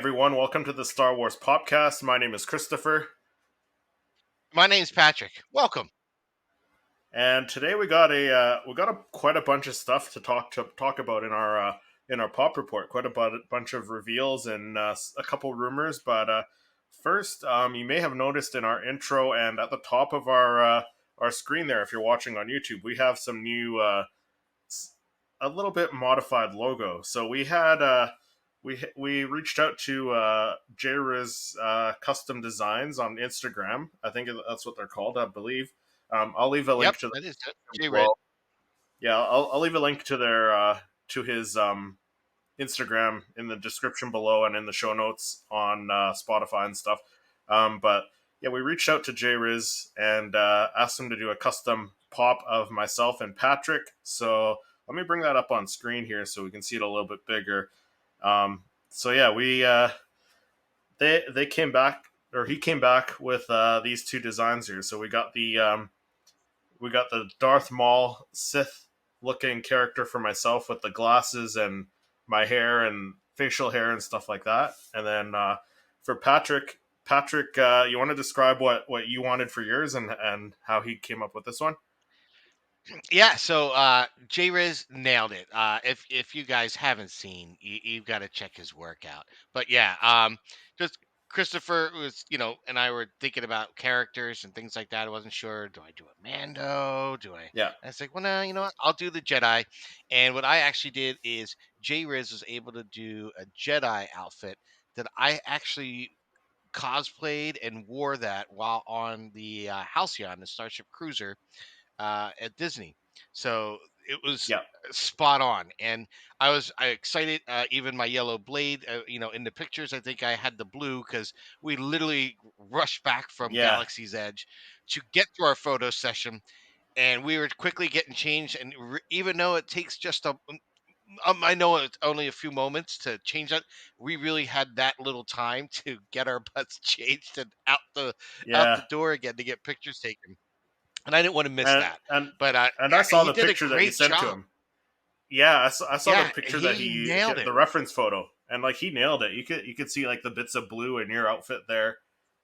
everyone. Welcome to the Star Wars Popcast. My name is Christopher, My name's Patrick. Welcome. and today we got quite a bunch of stuff to talk about in our pop report. Quite a bunch of reveals and a couple rumors. But first, you may have noticed in our intro and at the top of our screen there, if you're watching on YouTube, we have some new a little bit modified logo. So we reached out to JRIZ Custom Designs on Instagram. I think that's what they're called, I believe. I'll leave a Yep, link to them that is it. as J-Red. well. Yeah, I'll leave a link to their to his Instagram in the description below and in the show notes on Spotify and stuff. But yeah, we reached out to JRiz and asked him to do a custom pop of myself and Patrick. So let me bring that up on screen here so we can see it a little bit bigger. So yeah, they came back, or he came back with these two designs here. So we got the Darth Maul Sith looking character for myself with the glasses and my hair and facial hair and stuff like that. And then for Patrick, you want to describe what you wanted for yours and how he came up with this one? Yeah, so J-Riz nailed it. If you guys haven't seen, you've got to check his work out. But yeah, just Christopher was, and I were thinking about characters and things like that. I wasn't sure, do I do a Mando? Do I? Yeah, And it's like, well, no, you know what? I'll do the Jedi. And what I actually did is J-Riz was able to do a Jedi outfit that I actually cosplayed and wore that while on the Halcyon, the Starship Cruiser at Disney. So it was yeah, spot on, and I excited. Even my yellow blade, in the pictures, I think I had the blue because we literally rushed back from yeah, Galaxy's Edge to get to our photo session, and we were quickly getting changed. And even though it takes just I know it's only a few moments to change that. We really had that little time to get our butts changed and out yeah. the door again to get pictures taken, and I didn't want to miss And that. and But and I yeah, saw he the did a picture that you great sent to job. him. Yeah, I saw the Yeah, picture that he nailed it. the reference photo, and like he nailed it. You could see like the bits of blue in your outfit there,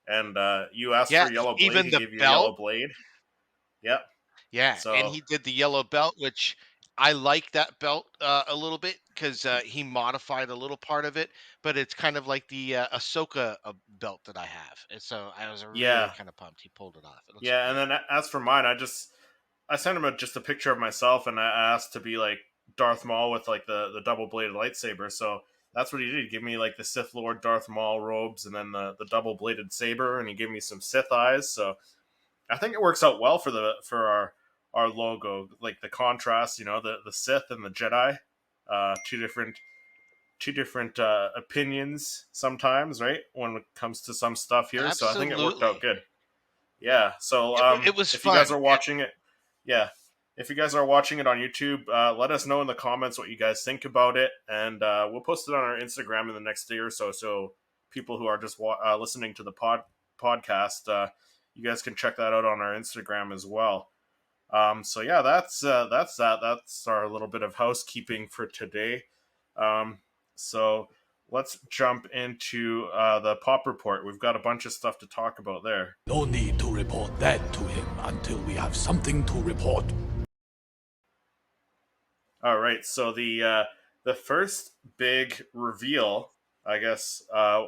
and you asked for Yeah, yellow blade. even He the gave you a belt. yellow blade. Yep. Yeah, and So he did the yellow belt, which I like that belt a little bit because he modified a little part of it, but it's kind of like the Ahsoka belt that I have, and so I was really yeah, kind of pumped. He pulled it off. It looks yeah. And great. then as for mine, I sent him just a picture of myself, and I asked to be like Darth Maul with like the double bladed lightsaber. So that's what he did. He gave me like the Sith Lord Darth Maul robes, and then the double bladed saber, and he gave me some Sith eyes. So I think it works out well for our logo, like the contrast. The Sith and the Jedi, two different opinions sometimes, right? When it comes to some stuff here, so I think it worked out Absolutely, good. Yeah. So it was if you guys fun. are watching it, yeah, if you guys are watching it on YouTube, let us know in the comments what you guys think about it, and we'll post it on our Instagram in the next day or so. So people who are just listening to the podcast, you guys can check that out on our Instagram as well. So yeah, that's that. That's our little bit of housekeeping for today. Um, so let's jump into the pop report. We've got a bunch of stuff to talk about there. No need to report that to him until we have something to report. All right, so the first big reveal, I guess,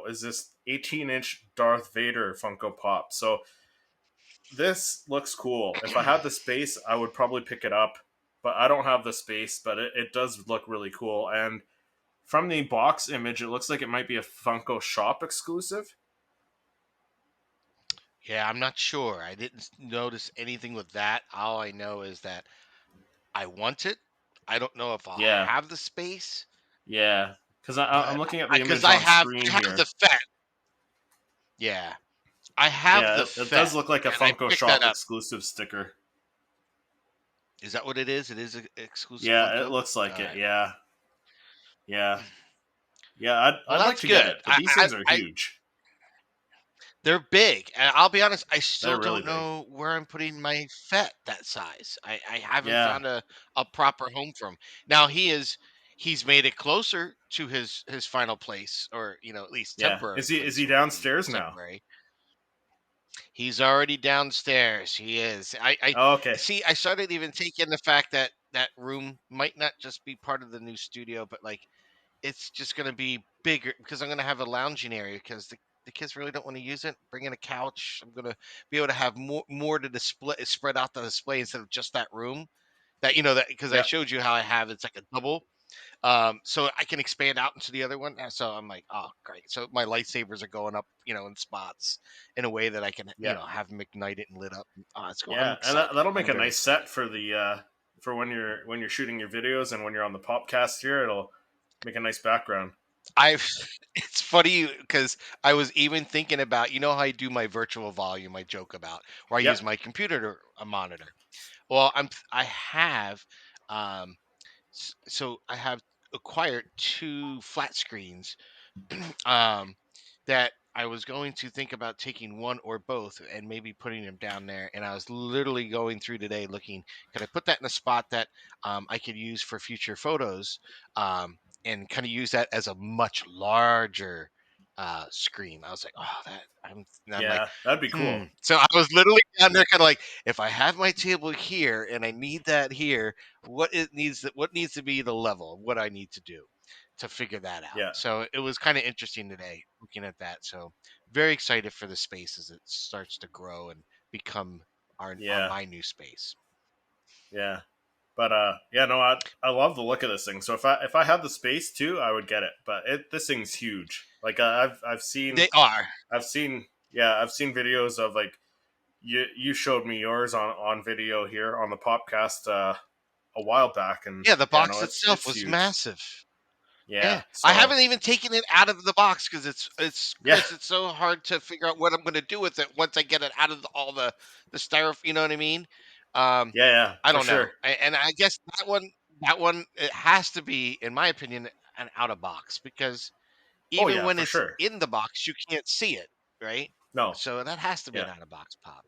is this 18-inch Darth Vader Funko Pop. So this looks cool. If I had the space, I would probably pick it up, but I don't have the space. But it does look really cool. And from the box image, it looks like it might be a Funko Shop exclusive. Yeah, I'm not sure. I didn't notice anything with that. All I know is that I want it. I don't know if I'll Yeah, have the space, yeah. Because I'm but looking at the because image on I screen have the here. Fett. Yeah, I have Yeah, the it does Fett, look like a and I Funko picked that Shop up. exclusive sticker. Is that what it is? It is an exclusive Yeah, it Funko. looks like All it. right. Yeah, yeah, yeah. I'd Well, I'd like that's to get good. it, but these things are huge. They're big, and I'll be honest. I They're still really don't big. know where I'm putting my Fett that size. I haven't Yeah, found a proper home for him. Now he's made it closer to his final place, or at least Yeah. temporary Is place he where he downstairs is now? temporary. He's already downstairs. He is. I Oh, okay. see. I started even taking the fact that that room might not just be part of the new studio, but like it's just going to be bigger because I'm going to have a lounging area because the kids really don't want to use it. Bring in a couch. I'm going to be able to have more to display, spread out the display instead of just that room. That because I Yeah. showed you how I have it's like a double. So I can expand out into the other one. And so I'm like, oh, great. So my lightsabers are going up, in spots in a way that I can, Yeah. have them ignited and lit up. Oh, it's cool. I'm Yeah, and excited. that'll make I'm a very nice set excited. for the for when you're shooting your videos and when you're on the podcast here. It'll make a nice background. I've it's funny because I was even thinking about how I do my virtual volume I joke about where I Yep. use my computer to a monitor. Well, I have um so I have acquired two flat screens um, that I was going to think about taking one or both and maybe putting them down there. And I was literally going through today looking, could I put that in a spot that I could use for future photos and kind of use that as a much larger screen. I was like, oh, and I'm like, Yeah, that'd be cool. So I was literally down there kind of like, if I have my table here and I need that here, what needs to be the level of what I need to do to figure that out. Yeah. So it was kind of interesting today looking at that. So very excited for the space as it starts to grow and become our Yeah. my new space. Yeah. But yeah, no, I love the look of this thing. So if I had the space too, I would get it. But this thing's huge. Like They are. I've seen yeah, I've seen videos of like you showed me yours on video here on the podcast a while back, and Yeah, the yeah, no, box itself it's was huge. massive. Yeah. Yeah, I So haven't even taken it out of the box because yeah, it's so hard to figure out what I'm going to do with it once I get it out of all the styrofoam. You know what I mean? Um, yeah, yeah, I for don't know, sure. and I guess that one it has to be, in my opinion, an out of box because Oh even yeah, when for it's sure. in the box, you can't see it, right? No. So that has to be Yeah. an out of box pop.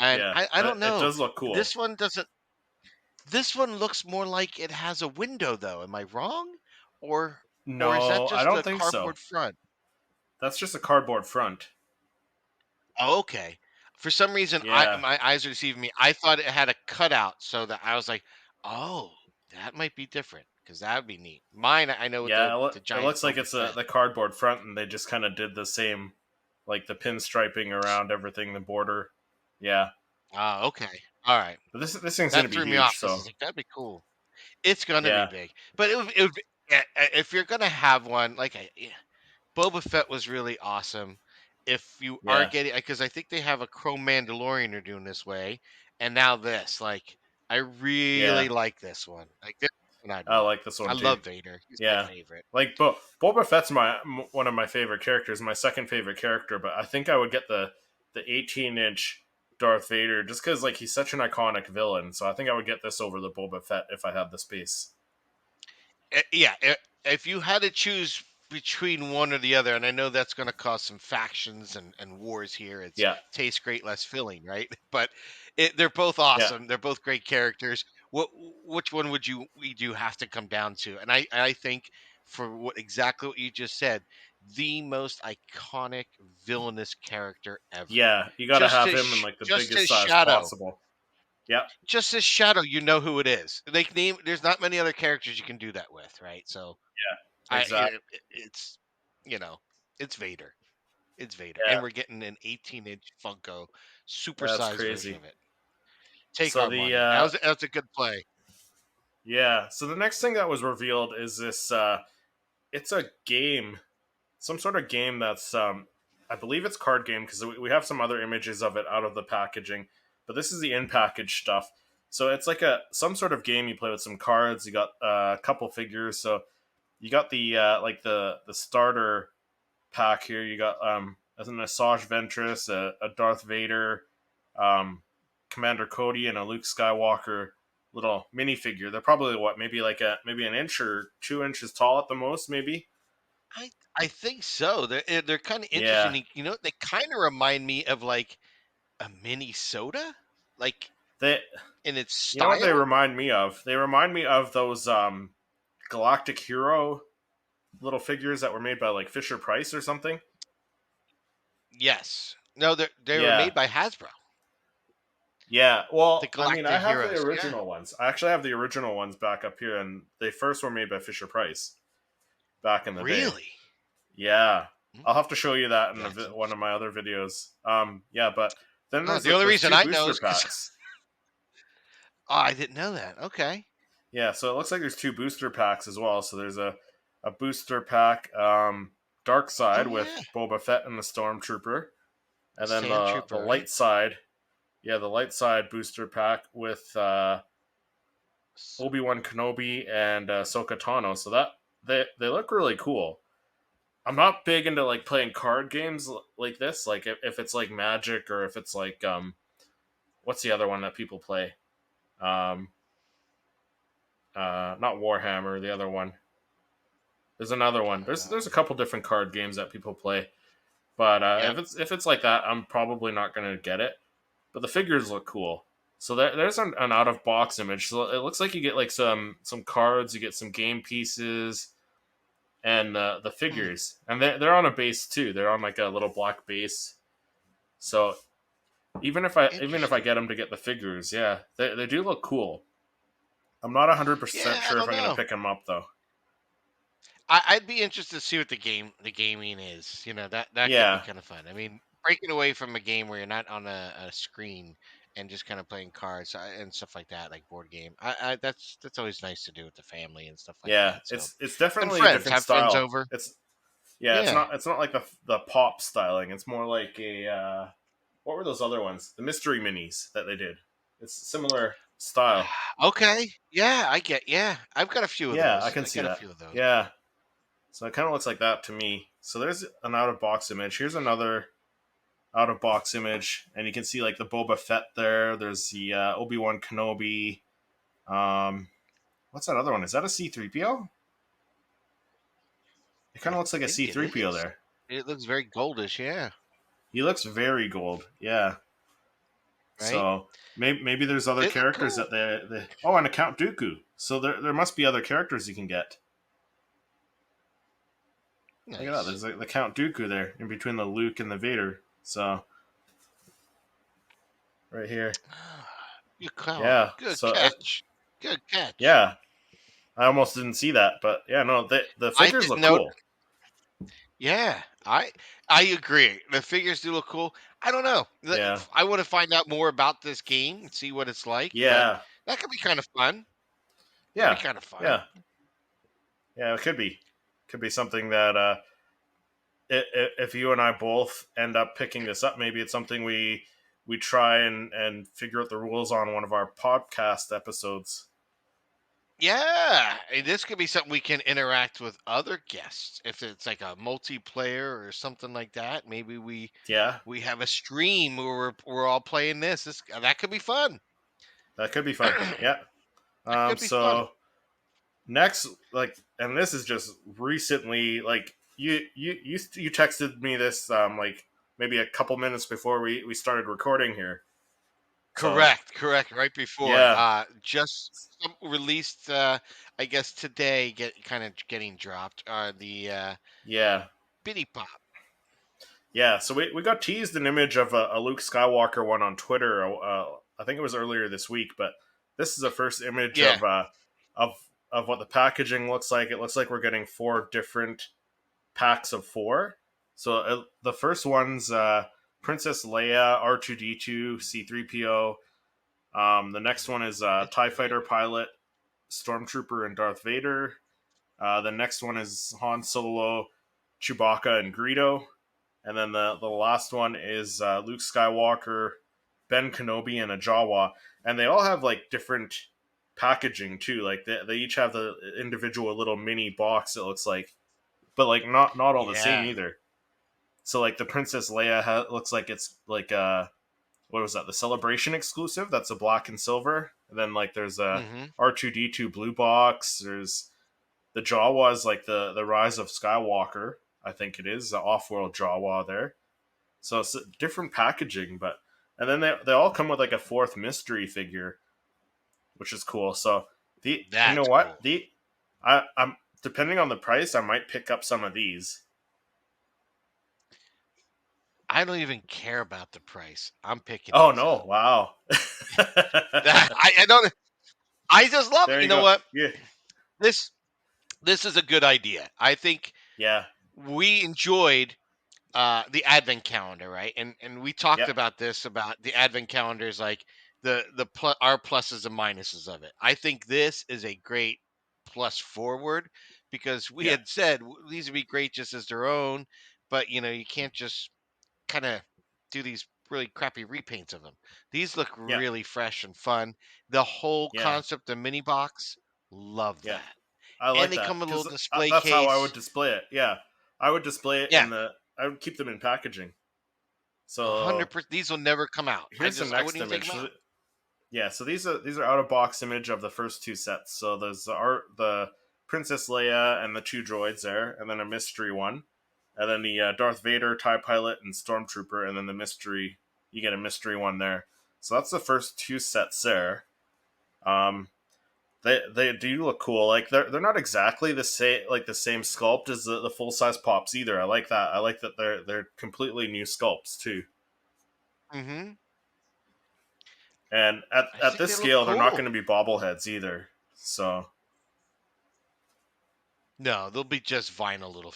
And Yeah. I But don't it know. does look cool. This one doesn't. This one looks more like it has a window, though. Am I wrong? Or is that No, I just don't a think so. cardboard front? That's just a cardboard front. Oh, okay. For some reason, Yeah. my eyes are deceiving me. I thought it had a cutout, so that I was like, "Oh, that might be different," because that would be neat. Mine, I know with Yeah, the it giant looks like Boba it's Fett. the cardboard front, and they just kind of did the same, like the pinstriping around everything, the border. Yeah, Ah, okay, all right. but this thing's gonna That be threw me off huge. because I So was like, "That'd be cool." It's gonna be yeah, big, but it would be, if you're gonna have one like Boba Fett was really awesome. If you are yeah, getting, because I think they have a Chrome Mandalorian they're doing this way, and now this, like, I yeah. really like this one. Like this one, I'd I want. like this I one too. love Vader. He's my Yeah, favorite. like Boba Fett's one of my favorite characters, my second favorite character. But I think I would get the 18-inch Darth Vader just because like he's such an iconic villain. So I think I would get this over the Boba Fett if I had the space. Yeah, if you had to choose between one or the other, and I know that's going to cause some factions and wars here. It's Yeah, tastes great, less filling, right? But they're both yeah, awesome. They're both great characters. Which one we do have to come down to? And I think for exactly what you just said, the most iconic villainous character ever. yeah. You got to have him in like the Just biggest his size shadow. possible. Yeah, Just his shadow, you know who it is. Like name, there's not many other characters you can do that with, right? So exactly. it's you know, it's Vader. It's Vader, and Yeah, we're getting an 18-inch Funko that's supersized version crazy. of it. Take So our the money. That's a good play. yeah, so the next thing that was revealed is this it's a game, some sort of game that's I believe it's card game because we have some other images of it out of the packaging, but this is the in package stuff. So it's like a some sort of game you play with some cards. You got a couple figures. So you got the like the starter pack here. You got as an Asajj Ventress, a Darth Vader, um, Commander Cody, and a Luke Skywalker little minifigure. They're probably what maybe an inch or 2 inches tall at the most, maybe. I think so. They're kind of Yeah, interesting. They kind of remind me of like a mini soda, like they in its you know what they style. remind me of? They remind me of those Galactic Hero little figures that were made by like Fisher Price or something. Yes. No, they were Yeah. made by Hasbro. Yeah, The well, I mean, I Galactic have the Heroes. Yeah. original ones. I actually have the original ones back up here, and they first were made by Fisher Price back in the day. Really? Yeah, Hmm, I'll have to show you that in that's one of my interesting. other videos. Yeah, but then Oh, there's the only there's reason two I know booster is because packs. I didn't know that. Okay. Yeah, so it looks like there's two booster packs as well. So there's a booster pack, Dark Oh Side yeah, with Boba Fett and the Stormtrooper, and then the Sandtrooper, light right? side, yeah, the light side booster pack with S- Obi-Wan Kenobi and Ahsoka Tano. So that they look really cool. I'm not big into like playing card games like this. Like if it's like Magic or if it's like what's the other one that people play? Um, not Warhammer. The other one. There's another one. There's a couple different card games that people play. But Yep. if it's like that, I'm probably not gonna get it. But the figures look cool. So there's an out of box image. So it looks like you get like some cards, you get some game pieces, and the Hmm. figures, and they're on a base too. They're on like a little black base. So even if I Interesting. get them to get the figures, yeah, they do look cool. I'm not 100% Yeah, I sure if don't I'm gonna know. pick them up though. I'd be interested to see what the gaming is. That could be Yeah, kind of fun. I mean, breaking away from a game where you're not on a screen and just kind of playing cards and stuff like that, like board game. That's always nice to do with the family and stuff like yeah, that. So it's and definitely a friends different have friends style. over. It's Yeah, Yeah. it's not like the pop styling. It's more like a what were those other ones? The mystery minis that they did. It's similar style. Okay. Yeah, I get. Yeah, I've got a few of Yeah, I those. can I see got a that. few of those. Yeah, so it kind of looks like that to me. So there's an out of box image. Here's another out of box image, and you can see like the Boba Fett there. There's the Obi Wan Kenobi. Um, what's that other one? Is that a C-3PO? It kind I of looks like a think it C-3PO is. there. It looks very goldish. Yeah. He looks very gold. Yeah. Right. So maybe there's other They look characters cool. that they oh, and a Count Dooku. So there must be other characters you can get. Look at that. Nice. There's the Count Dooku there in between the Luke and the Vader. So right here. Good call. Yeah. Good So catch. Good catch. yeah, I almost didn't see that, but yeah, no, the I figures didn't look know. cool. Yeah, I agree. The figures do look cool. I don't know. Yeah. I want to find out more about this game and see what it's like, but Yeah. that could be kind of fun. That'd be Yeah. kind of fun. Yeah. Yeah. It could be something that if you and I both end up picking this up, maybe it's something we try and figure out the rules on one of our podcast episodes. Yeah, and this could be something we can interact with other guests. If it's like a multiplayer or something like that, maybe Yeah, we have a stream where we're all playing this. That could be fun. that could be fun. That Yeah. could be fun. So next, like, and this is just recently, like, you texted me this, like, maybe a couple minutes before we started recording here. So Correct. Right before, yeah, just released. I guess today, getting dropped are the yeah, Bitty Pop. yeah. So we got teased an image of a Luke Skywalker one on Twitter. I think it was earlier this week, but this is the first image Yeah. of of what the packaging looks like. It looks like we're getting 4 different packs of 4. So the first one's Princess Leia, R2D2, C3PO. The next one is TIE Fighter pilot, Stormtrooper, and Darth Vader. The next one is Han Solo, Chewbacca, and Greedo. And then the last one is Luke Skywalker, Ben Kenobi, and a Jawa. And they all have like different packaging too. Like they each have the individual little mini box, it looks like. But like not all the same Yeah. either. So like the Princess Leia looks like it's like what was that? The Celebration exclusive. That's a black and silver. And then like there's a Mm-hmm. R2D2 blue box. There's the Jawa is like the Rise of Skywalker. I think it is the off-world Jawa there. So it's different packaging, but and then they all come with like a fourth mystery figure, which is cool. So the you know That's what cool. I'm depending on the price, I might pick up some of these. I don't even care about the price. I'm picking Oh these no! up. Wow. I don't. I just love it. There You you know go. what? Yeah. This this is a good idea. I think Yeah. we enjoyed the advent calendar, right? And we talked Yeah. about this about the advent calendars, like our pluses and minuses of it. I think this is a great plus forward because we Yeah. had said these would be great just as their own, but you can't just kind of do these really crappy repaints of them. These look Yeah. really fresh and fun. The whole Yeah. concept of mini box, love Yeah. that. I And like they that come with a little because display that's how I would case. display it. Yeah, I would display it Yeah, in the. I would keep them in packaging. So 100%. These will never come out. here's the I next wouldn't even take image. them out. Yeah, so these are out of box image of the first two sets. So there's the Princess Leia and the two droids there, and then a mystery one, and then the Darth Vader, TIE Pilot, and Stormtrooper, and then the mystery. You get a mystery one there. So that's the first two sets there. Um, they do look cool. Like they're not exactly the same sculpt as the full size pops either. I like that. I like that they're completely new sculpts too. Hmm. And I at think this they look scale, they're not cool. going to be bobbleheads either. So No, they'll be just vinyl little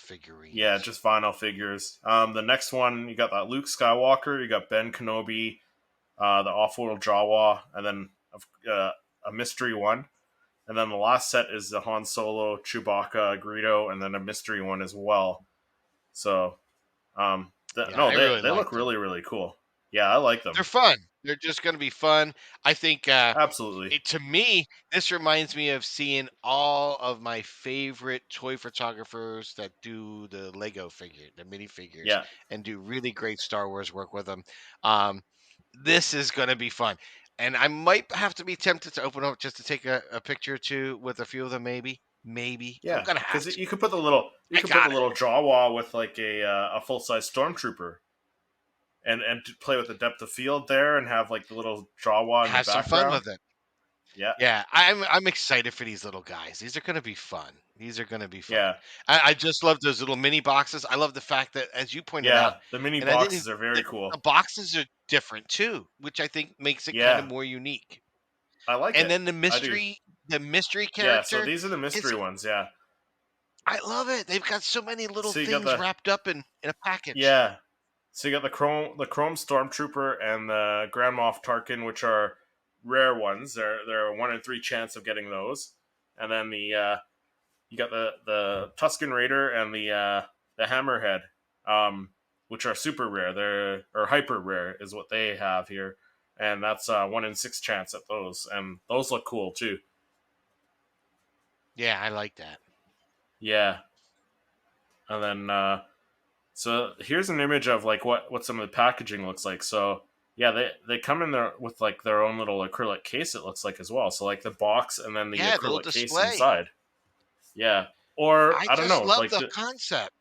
yeah, figurines. just vinyl figures. The next one, you got that Luke Skywalker, you got Ben Kenobi, the off-world Jawa, and then a mystery one. And then the last set is the Han Solo, Chewbacca, Greedo, and then a mystery one as well. So, Yeah, no, I really they look like them. really, really cool. Yeah, I like They're them. fun. They're just going to be fun. I think Absolutely. to me, this reminds me of seeing all of my favorite toy photographers that do the mini figures, Yeah, and do really great Star Wars work with them. Um, this is going to be fun. And I might have to be tempted to open up just to take a picture or two with a few of them, maybe. Maybe. I'm yeah. going to have Because to. you could put I got it. the little Jawa with like a full size stormtrooper, and to play with the depth of field there, and have like the little Jawa in the Have some fun background. with it. Yeah, Yeah, I'm excited for these little guys. These are going to be fun. These are going to be fun. yeah, I just love those little mini boxes. I love the fact that, as you pointed out, yeah. The mini and I didn't. boxes are The, very the cool. boxes are different too, which I think makes it kind of Yeah, more unique. I like And it. then I do. the mystery Yeah. So character these are the is. mystery ones. Yeah. I love it. They've got so many little So you got things the wrapped up in a package. yeah. So you got the Chrome Stormtrooper and the Grand Moff Tarkin, which are rare ones. They're a 1 in 3 chance of getting those. And then you got the Tusken Raider and the Hammerhead, um, which are super rare. They're or hyper rare is what they have here, and that's 1 in 6 chance at those. And those look cool too. Yeah, I like that. Yeah. And then so here's an image of like what some of the packaging looks like. So yeah, they come in there with like their own little acrylic case. It looks like as well. So like the box and then the Yeah, the little acrylic case display. inside. Yeah. Or I I don't just know. love Like the concept.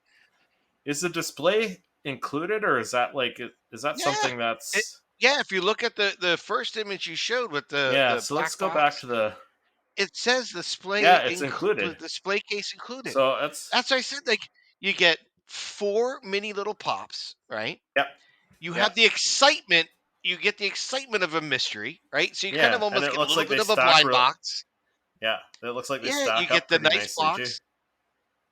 is the display included, or is that like is that Yeah. something It, that's yeah, if you look at the first image you showed with yeah? the So let's black go back box, to the it says yeah. It's included. display case included. So that's That's what I said. Like, you get four mini little pops, right? yep, You yep, have the excitement. You get the excitement of a mystery, right? So you kind yeah. of And almost it get a looks little like bit they of a stack blind real. box. Yeah, it looks like they Yeah, you stack get up the pretty nice nicely too. box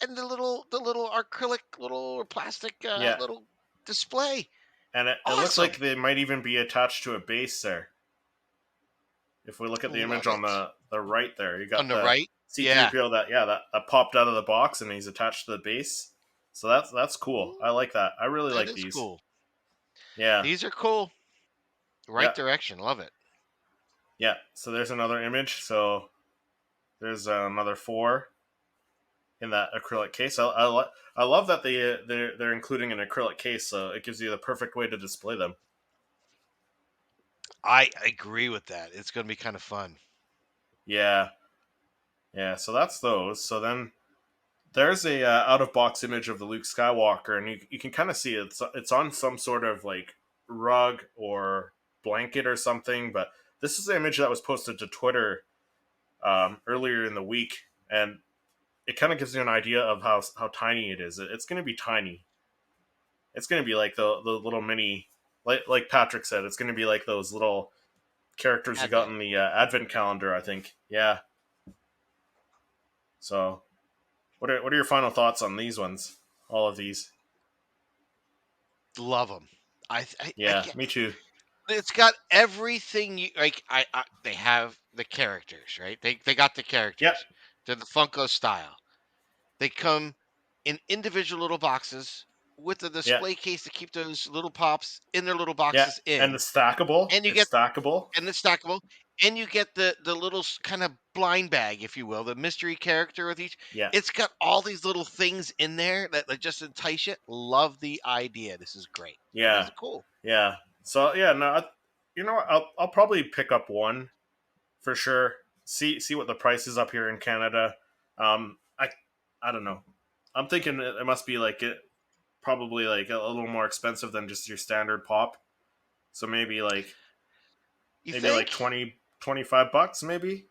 and the little acrylic little plastic Yeah, little display. and it looks like Awesome. they might even be attached to a base there. If we look at the image Love on it. the right there, you On got the the right, yeah, C3PO that popped out of the box and he's attached to the base. So that's cool. I like that. I really that like is these. cool. Yeah, These are cool. yeah, Right direction. Love it. yeah. So there's another image. So there's another four in that acrylic case. I love that they're including an acrylic case, so it gives you the perfect way to display them. I agree with that. It's going to be kind of fun. Yeah, yeah. So that's those. So then there's a out of box image of the Luke Skywalker, and you can kind of see it's on some sort of like rug or blanket or something. But this is the image that was posted to Twitter earlier in the week, and it kind of gives you an idea of how tiny it is. It's going to be tiny. It's going to be like the little mini, like Patrick said. It's going to be like those little characters you got Advent. in the advent calendar. I think. Yeah. So, what are your final thoughts on these ones? All of these. Love them. I Yeah, can't. me too. It's got everything you like. They have the characters, right? They got the Yep. characters. They're the Funko style. They come in individual little boxes with the Yeah. display case to keep those little pops in their little Yeah. boxes And in, it's stackable. and you It's get stackable. and it's stackable, and you get the little kind of blind bag, if you will, the mystery character with each. Yeah. It's got all these little things in there that just entice you. Love the idea. This is great. This Yeah. is cool. Yeah. So yeah, no, you know what? I'll probably pick up one for sure. See what the price is up here in Canada. I don't know. I'm thinking it must be like it probably like a little more expensive than just your standard pop. So You maybe like think? 20 25 bucks maybe.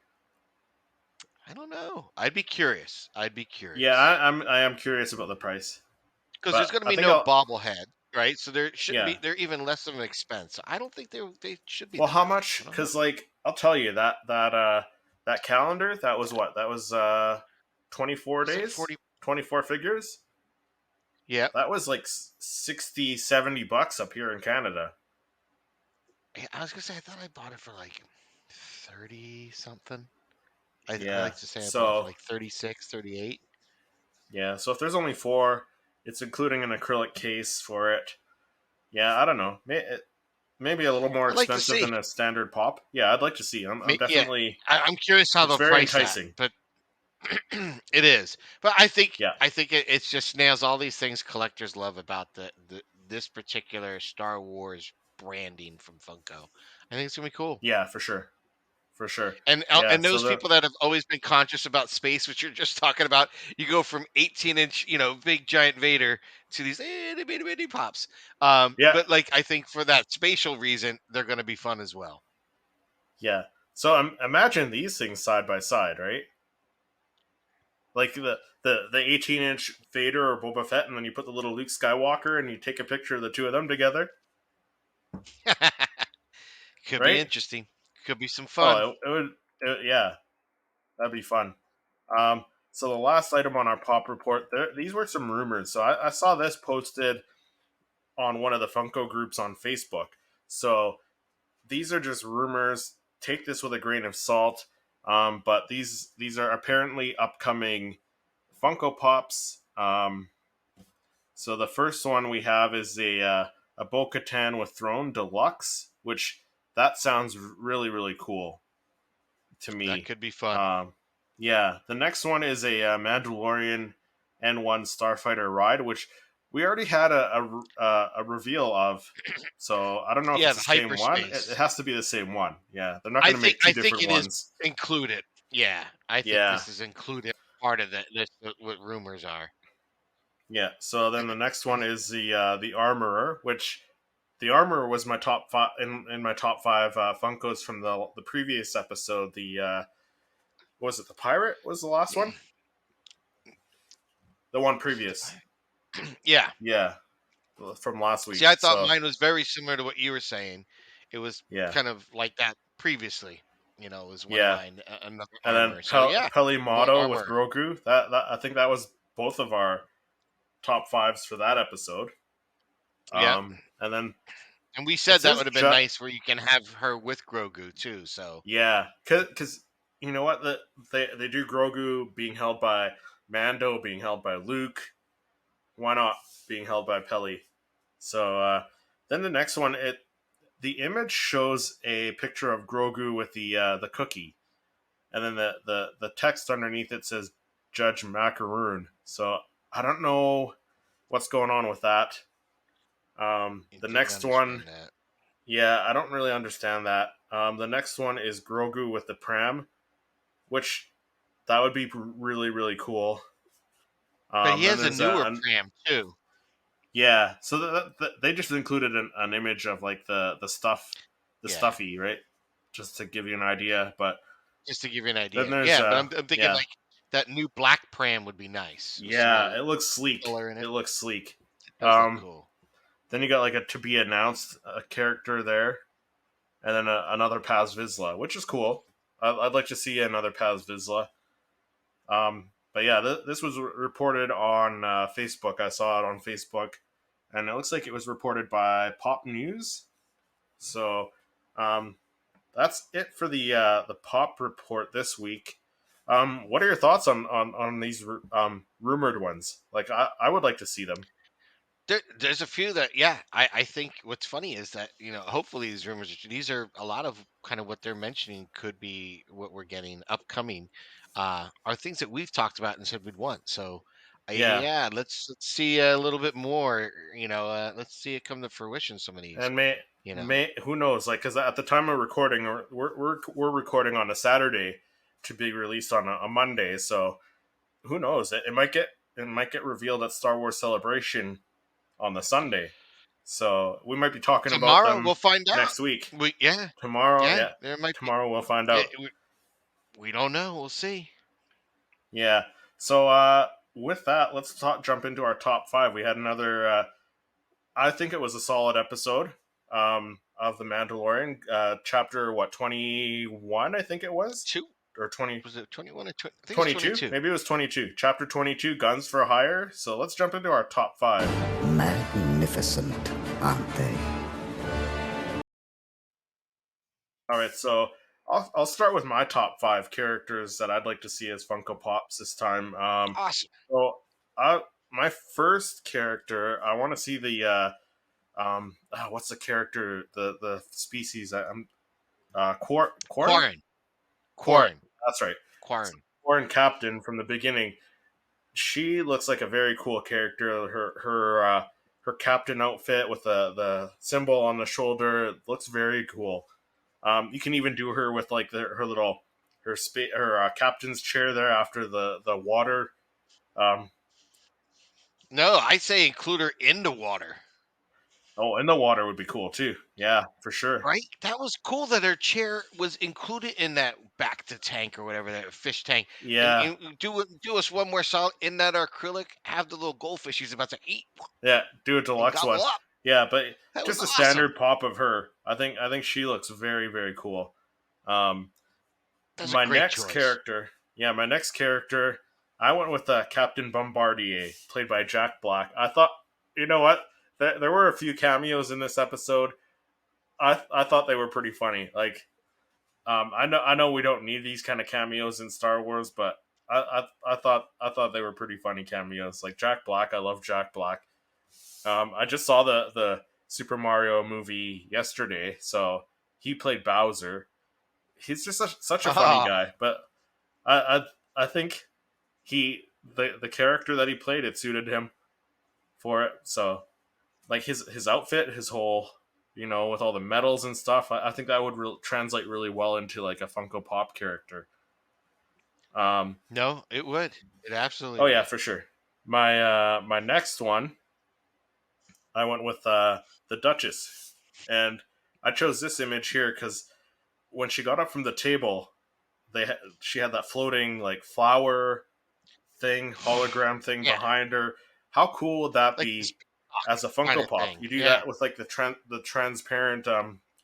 I don't know. I'd be curious. Yeah, I am curious about the price, Because there's but going to I be think no I'll bobblehead, right? So there shouldn't yeah. be. They're even less of an expense. I don't think they should be Well, that how much. much? I don't know. Because like I'll tell you that calendar that was what that was 24 It's like days, 40. 24 figures. Yeah. That was like 60 70 bucks up here in Canada. I was gonna say I thought I bought it for like 30 something. I Yeah. like to say I bought it for So like 36, 38. yeah. So if there's only four, it's including an acrylic case for it. Yeah. I don't know. Maybe a little more I'd like to expensive see. than a standard pop. Yeah, I'd like to see. I'm Yeah, definitely. I'm curious how It's they'll very price that, enticing. but it is. But Yeah. I think it's just nails all these things collectors love about the this particular Star Wars branding from Funko. I think it's gonna be cool. Yeah. For sure. For sure. And Yeah. and So those the people that have always been conscious about space, which you're just talking about, you go from 18-inch, big giant Vader to these itty bitty bitty pops. yeah. But like I think for that spatial reason, they're going to be fun as well. Yeah. So imagine these things side by side, right? Like the 18-inch Vader or Boba Fett, and then you put the little Luke Skywalker, and you take a picture of the two of them together, Could be right? interesting. Could be some fun. Oh, yeah, that'd be fun. So the last item on our pop report, these were some rumors. So I saw this posted on one of the Funko groups on Facebook. So these are just rumors. Take this with a grain of salt. But these are apparently upcoming Funko Pops. So the first one we have is a Bo-Katan with Throne Deluxe, which that sounds really really cool to That me. could be fun. Yeah, the next one is a Mandalorian N1 Starfighter ride, which we already had a reveal of. So I don't know if Yeah, it's the the same one. It hyperspace. has to be the same one. Yeah, they're not going to make two I think different it is ones. included. Yeah, I think Yeah, this is included part of that. This what rumors are. yeah. So then the next one is the Armorer, which the Armorer was my top five in my top five Funkos from the previous episode. The what was it? The Pirate was the last one. The one Was it the previous. Yeah. Yeah, from last See, week. I thought So mine was very similar to what you were saying. It was yeah, kind of like that previously. Was one of yeah. mine, another And then armor. So yeah, the Motto with armor. Grogu. That I think that was both of our top fives for that episode. Yeah, And then and we it said that says would have been nice where you can have her with Grogu too. So yeah, because you know what they do Grogu being held by Mando, being held by Luke. Why not being held by Peli? So then the next one, the image shows a picture of Grogu with the cookie, and then the text underneath it says Judge Macaroon. So I don't know what's going on with that. you The didn't next one, understand that. yeah, I don't really understand that. The next one is Grogu with the pram, which that would be really really cool. But he Then has a there's newer pram too, yeah, so they just included an image of like the stuff, the yeah, stuffy, right? Just to give you an idea. But just to give you an then idea. there's Yeah, but I'm thinking yeah, like That new black pram would be nice. With some Yeah, little it looks sleek. color in It it. looks sleek. It does look cool. Then you got like a to be announced character there, and then another Paz Vizsla, which is cool. I'd like to see another Paz Vizsla. But yeah, this was reported on Facebook. I saw it on Facebook, and it looks like it was reported by Pop News. So um, that's it for the Pop report this week. What are your thoughts on these rumored ones? Like, I would like to see them. There's a few that, I think what's funny is that, hopefully these rumors, these are a lot of kind of what they're mentioning could be what we're getting upcoming, are things that we've talked about and said we'd want. So, Yeah, yeah, let's see a little bit more, let's see it come to fruition, some of these, and you know. may who knows? Like, because at the time of recording, we're recording on a Saturday to be released on a Monday. So who knows? It might get revealed at Star Wars Celebration on the Sunday. So we might be talking about Tomorrow them we'll find out. next week. We Yeah, Tomorrow, yeah, yeah. there might be. Tomorrow we'll find Yeah, out. we don't know. We'll see. Yeah. So with that, let's jump into our top five. We had another. I think it was a solid episode of the Mandalorian. Chapter what 21? I think it was, Two or 20. Was it 21 or 20? I think it's 22? 22. Maybe it was 22. Chapter 22, Guns for Hire. So let's jump into our top five. Magnificent, aren't they? All right, so I'll start with my top five characters that I'd like to see as Funko Pops this time. Awesome. So I, my first character, I want to see the what's the character, the species? I'm Quarren. Quarren. Quarren. That's right. Quarren. Quarren Captain from the beginning. She looks like a very cool character. Her captain outfit with the symbol on the shoulder looks very cool. You can even do her with like her little her captain's chair there after the water. Um, No, I say include her in the water. oh, and the water would be cool too. Yeah, for sure. Right? That was cool that her chair was included in that back to tank or whatever, that fish tank. Yeah, And do us one more solid in that acrylic. Have the little goldfish she's about to eat yeah. Do a and deluxe gobble one. up. Yeah, but That was just a awesome. standard pop of her. I think she looks very very cool. Um, That's a my great next choice. character, my next character, I went with Captain Bombardier, played by Jack Black. I thought, you know what, there were a few cameos in this episode. I thought they were pretty funny. Like, I know we don't need these kind of cameos in Star Wars, but I thought they were pretty funny cameos. Like Jack Black, I love Jack Black. I just saw the Super Mario movie yesterday, so he played Bowser. He's just such a funny Ah, guy, but I think the character that he played, it suited him for it. So like his outfit, his whole, with all the medals and stuff, I think that would translate really well into like a Funko Pop character. no, it would. It absolutely Oh yeah, would. for sure. My next one, I went with the Duchess, and I chose this image here because when she got up from the table, she had that floating like flower thing, hologram thing Yeah, behind her. How cool would that like be this as a kind Funko of Pop? thing. You do Yeah. that with like the transparent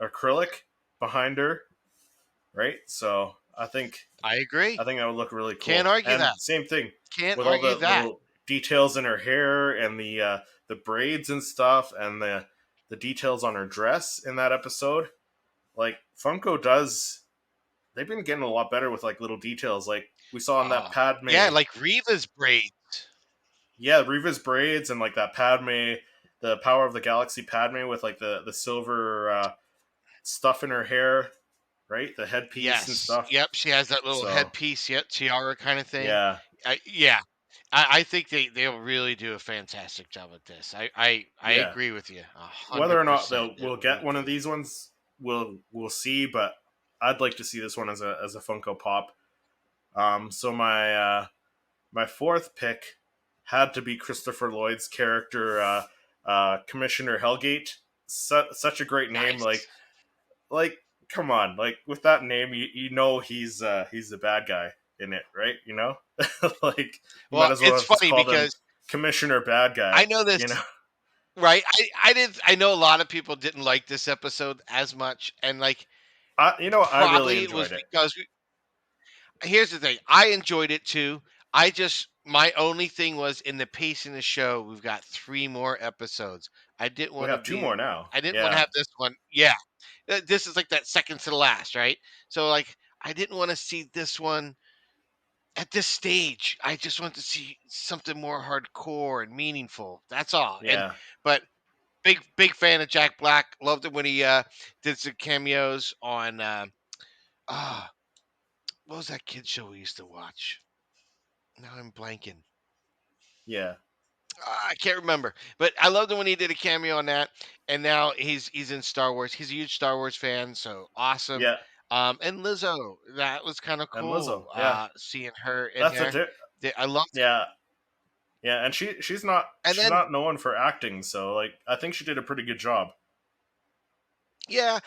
acrylic behind her, right? So I agree. I think that would look really Can't cool. argue And that. same thing Can't with all argue the that. little details in her hair and the braids and stuff, and the details on her dress in that episode. Like Funko does, they've been getting a lot better with like little details. Like we saw in that Yeah, Padme, like Reva's braids. yeah, Reva's braids and like that Padme, the Power of the Galaxy Padme with like the silver stuff in her hair, right? The headpiece and Yes. stuff. Yep. She has that little So headpiece, yet tiara kind of thing. yeah, Yeah. I think they'll really do a fantastic job at this. I yeah. agree with you Whether or not 100%. It we'll will be get one of great. these ones, we'll see. But I'd like to see this one as a Funko Pop. So my fourth pick had to be Christopher Lloyd's character, Commissioner Hellgate. Such a great name. Nice. Like come on, like with that name, you know he's the bad guy. in it, right? Like you Well, might as well it's have just funny called him because Commissioner Bad I Guy. know this, You know, right? I did. I know a lot of people didn't like this episode as much, and like I really probably it was enjoyed it. because here's the thing. I enjoyed it too. I just my only thing was in the pacing of the show. We've got 3 more episodes. I didn't We want to have two be. more now. I didn't want to Yeah, have this one. Yeah, this is like that second to the last, right? So like I didn't want to see this one at this stage. I just want to see something more hardcore and meaningful. That's all. And yeah, but big fan of Jack Black. Loved it when he did some cameos on ah what was that kid show we used to watch? Now I'm blanking. yeah, I can't remember, but I loved it when he did a cameo on that. And now he's in Star Wars. He's a huge Star Wars fan, so awesome. yeah. And Lizzo, that was kind of And Lizzo, cool. yeah, Seeing her in that's a there, I loved it. yeah, yeah. And she's not And she's then not known for acting, so like I think she did a pretty good job. yeah,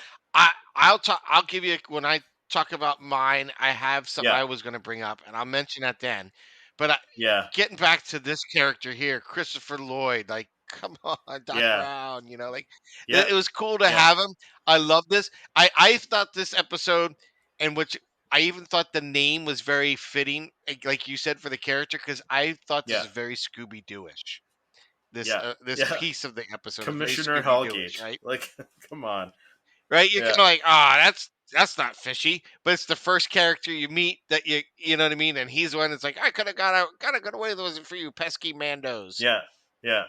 I'll give you when I talk about mine, I have something Yeah, I was going to bring up and I'll mention that then. But yeah, getting back to this character here, Christopher Lloyd, like come on, Doc yeah, Brown, like yeah, it was cool to yeah, have him. I love this. I thought this episode and which I even thought the name was very fitting, like you said, for the character because I thought this yeah, is very Scooby Dooish. This yeah, this yeah. piece of the episode is very Commissioner Scooby Dooish, Hellgate, right? like, come on. Right? You're Yeah, kind of like, ah, that's not fishy, but it's the first character you meet that you know what I mean, and he's the one that's like, I could have got away with it wasn't for you, pesky Mandos. yeah, yeah,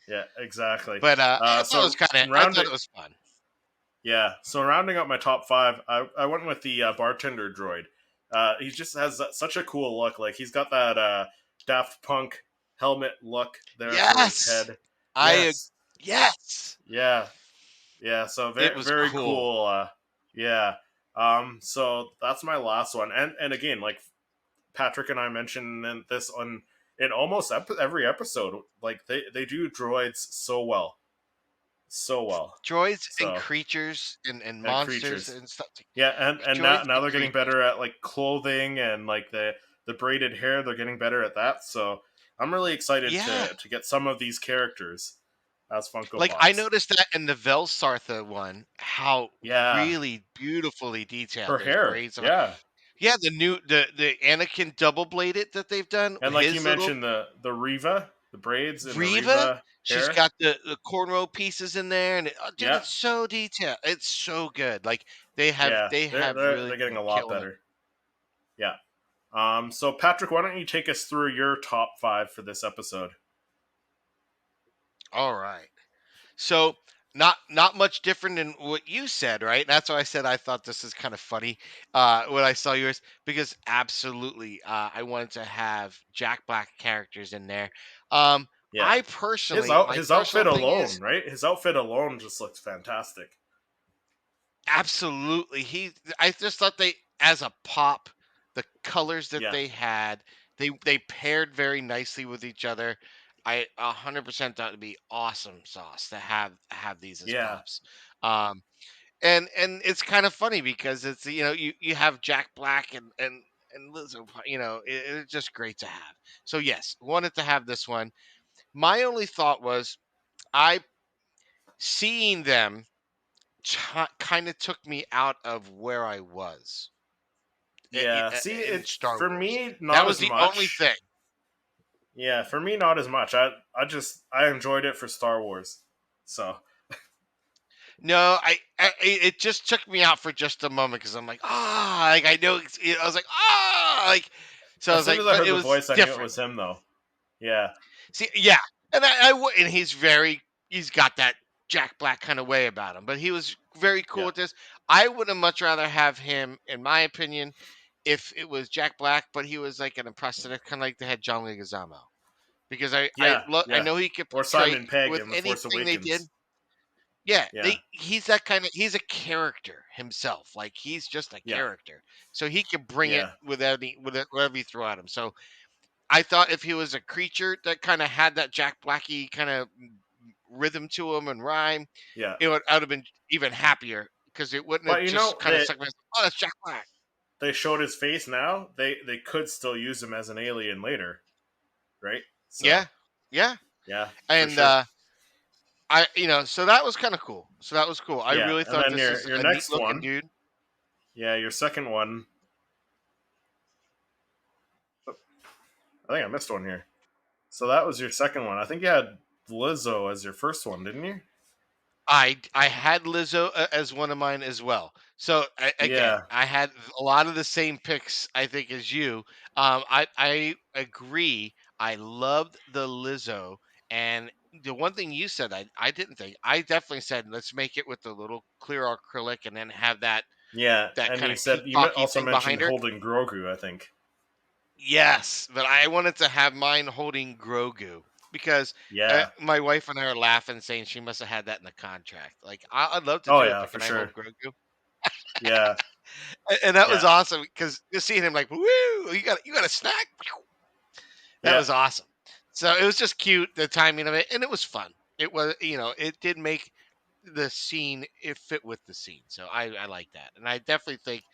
yeah. Exactly. But I thought it was So kind of, I thought rounding, it was fun. yeah. So rounding up my top five, I went with the bartender droid. He just has such a cool look. Like he's got that Daft Punk helmet look there for his Yes, head. I Yes. yes, Yeah. Yeah. So it very was very cool. cool. Yeah. So that's my last one. And again, like Patrick and I mentioned this on in almost every episode. Like they do droids so well, so well. Droids and So creatures and and monsters creatures. and stuff. Yeah, and now Droids now and they're getting creatures. better at like clothing and like the braided hair. They're getting better at that. So I'm really excited Yeah, to get some of these characters as Funko like I Pops. noticed that in the Velsartha one, how Yeah, really beautifully detailed her those hair. braids are. Yeah, Yeah, the Anakin double bladed that they've done, and like you his little mentioned, the Riva, the braids and the Riva, Riva she's hair. got the cornrow pieces in there, and dude, Yeah, it's so detailed. It's so good. Like yeah, they they're have they're, really they're getting been a lot killing it. better. Yeah. So Patrick, why don't you take us through your top five for this episode? All right, so not much different than what you said, right? That's why I said I thought this is kind of funny when I saw yours because absolutely, I wanted to have Jack Black characters in there. Um, Yeah. my His personal outfit thing is alone, right? His outfit alone just looks fantastic. absolutely. I just thought they, as a pop, the colors that Yeah. they had, they paired very nicely with each other. I 100% thought it'd be awesome sauce to have these as Yeah. pops. Um, and it's kind of funny because it's you have Jack Black and Lizzo, it's just great to have. So yes, wanted to have this one. My only thought was I seeing them kind of took me out of where I was Yeah. See, in it's Star for Wars. me That not was as the only much. thing. Yeah, for me not as much. I enjoyed it for Star Wars. So No, it just took me out for just a moment because I'm like, like I know, I was like, like, so I as was soon as like, I but heard it the was voice, I knew it different. was him though. Yeah. See, yeah, and and he's got that Jack Black kind of way about him, but he was very cool Yeah. with this. I would have much rather have him, in my opinion, if it was Jack Black, but he was like an impressive, kind of like they had John Leguizamo, because Yeah. I Yeah. know he could Or portray Simon Pegg with in The Force anything they did. Awakens. Yeah, Yeah. he's that kind of he's a character himself. Like he's just a Yeah. character, so he can bring it Yeah. whatever you throw at him. So I thought if he was a creature that kind of had that Jack Blacky kind of rhythm to him and rhyme, Yeah. I would have been even happier because it wouldn't have But just kind of the stuck me. Oh, that's Jack Black. they showed his face now, they could still use him as an alien later, right? Yeah, So yeah, yeah, for and sure. so that was kind of cool. So that was cool. I Yeah, really and thought then this is your a neat next looking one, dude. yeah, your second one. I think I missed one here. So that was your second one. I think you had Lizzo as your first one, didn't you? I had Lizzo as one of mine as well. So again, Yeah, I had a lot of the same picks I think as you. I agree. I loved the Lizzo, and the one thing you said I didn't think. I definitely said let's make it with the little clear acrylic and then have yeah. that And kind you of said you peacocky also thing behind mentioned her. holding Grogu, I think. Yes, but I wanted to have mine holding Grogu because Yeah. my wife and I are laughing, saying she must have had that in the contract. Like, I'd love to Oh do it, yeah, but for can I hold sure. Grogu? Yeah, And that was yeah, awesome because just seeing him like, woo, you got a snack. That yeah, was awesome. So it was just cute, the timing of it, and it was fun. It was, it did make the scene it fit with the scene. So I like that, and I definitely think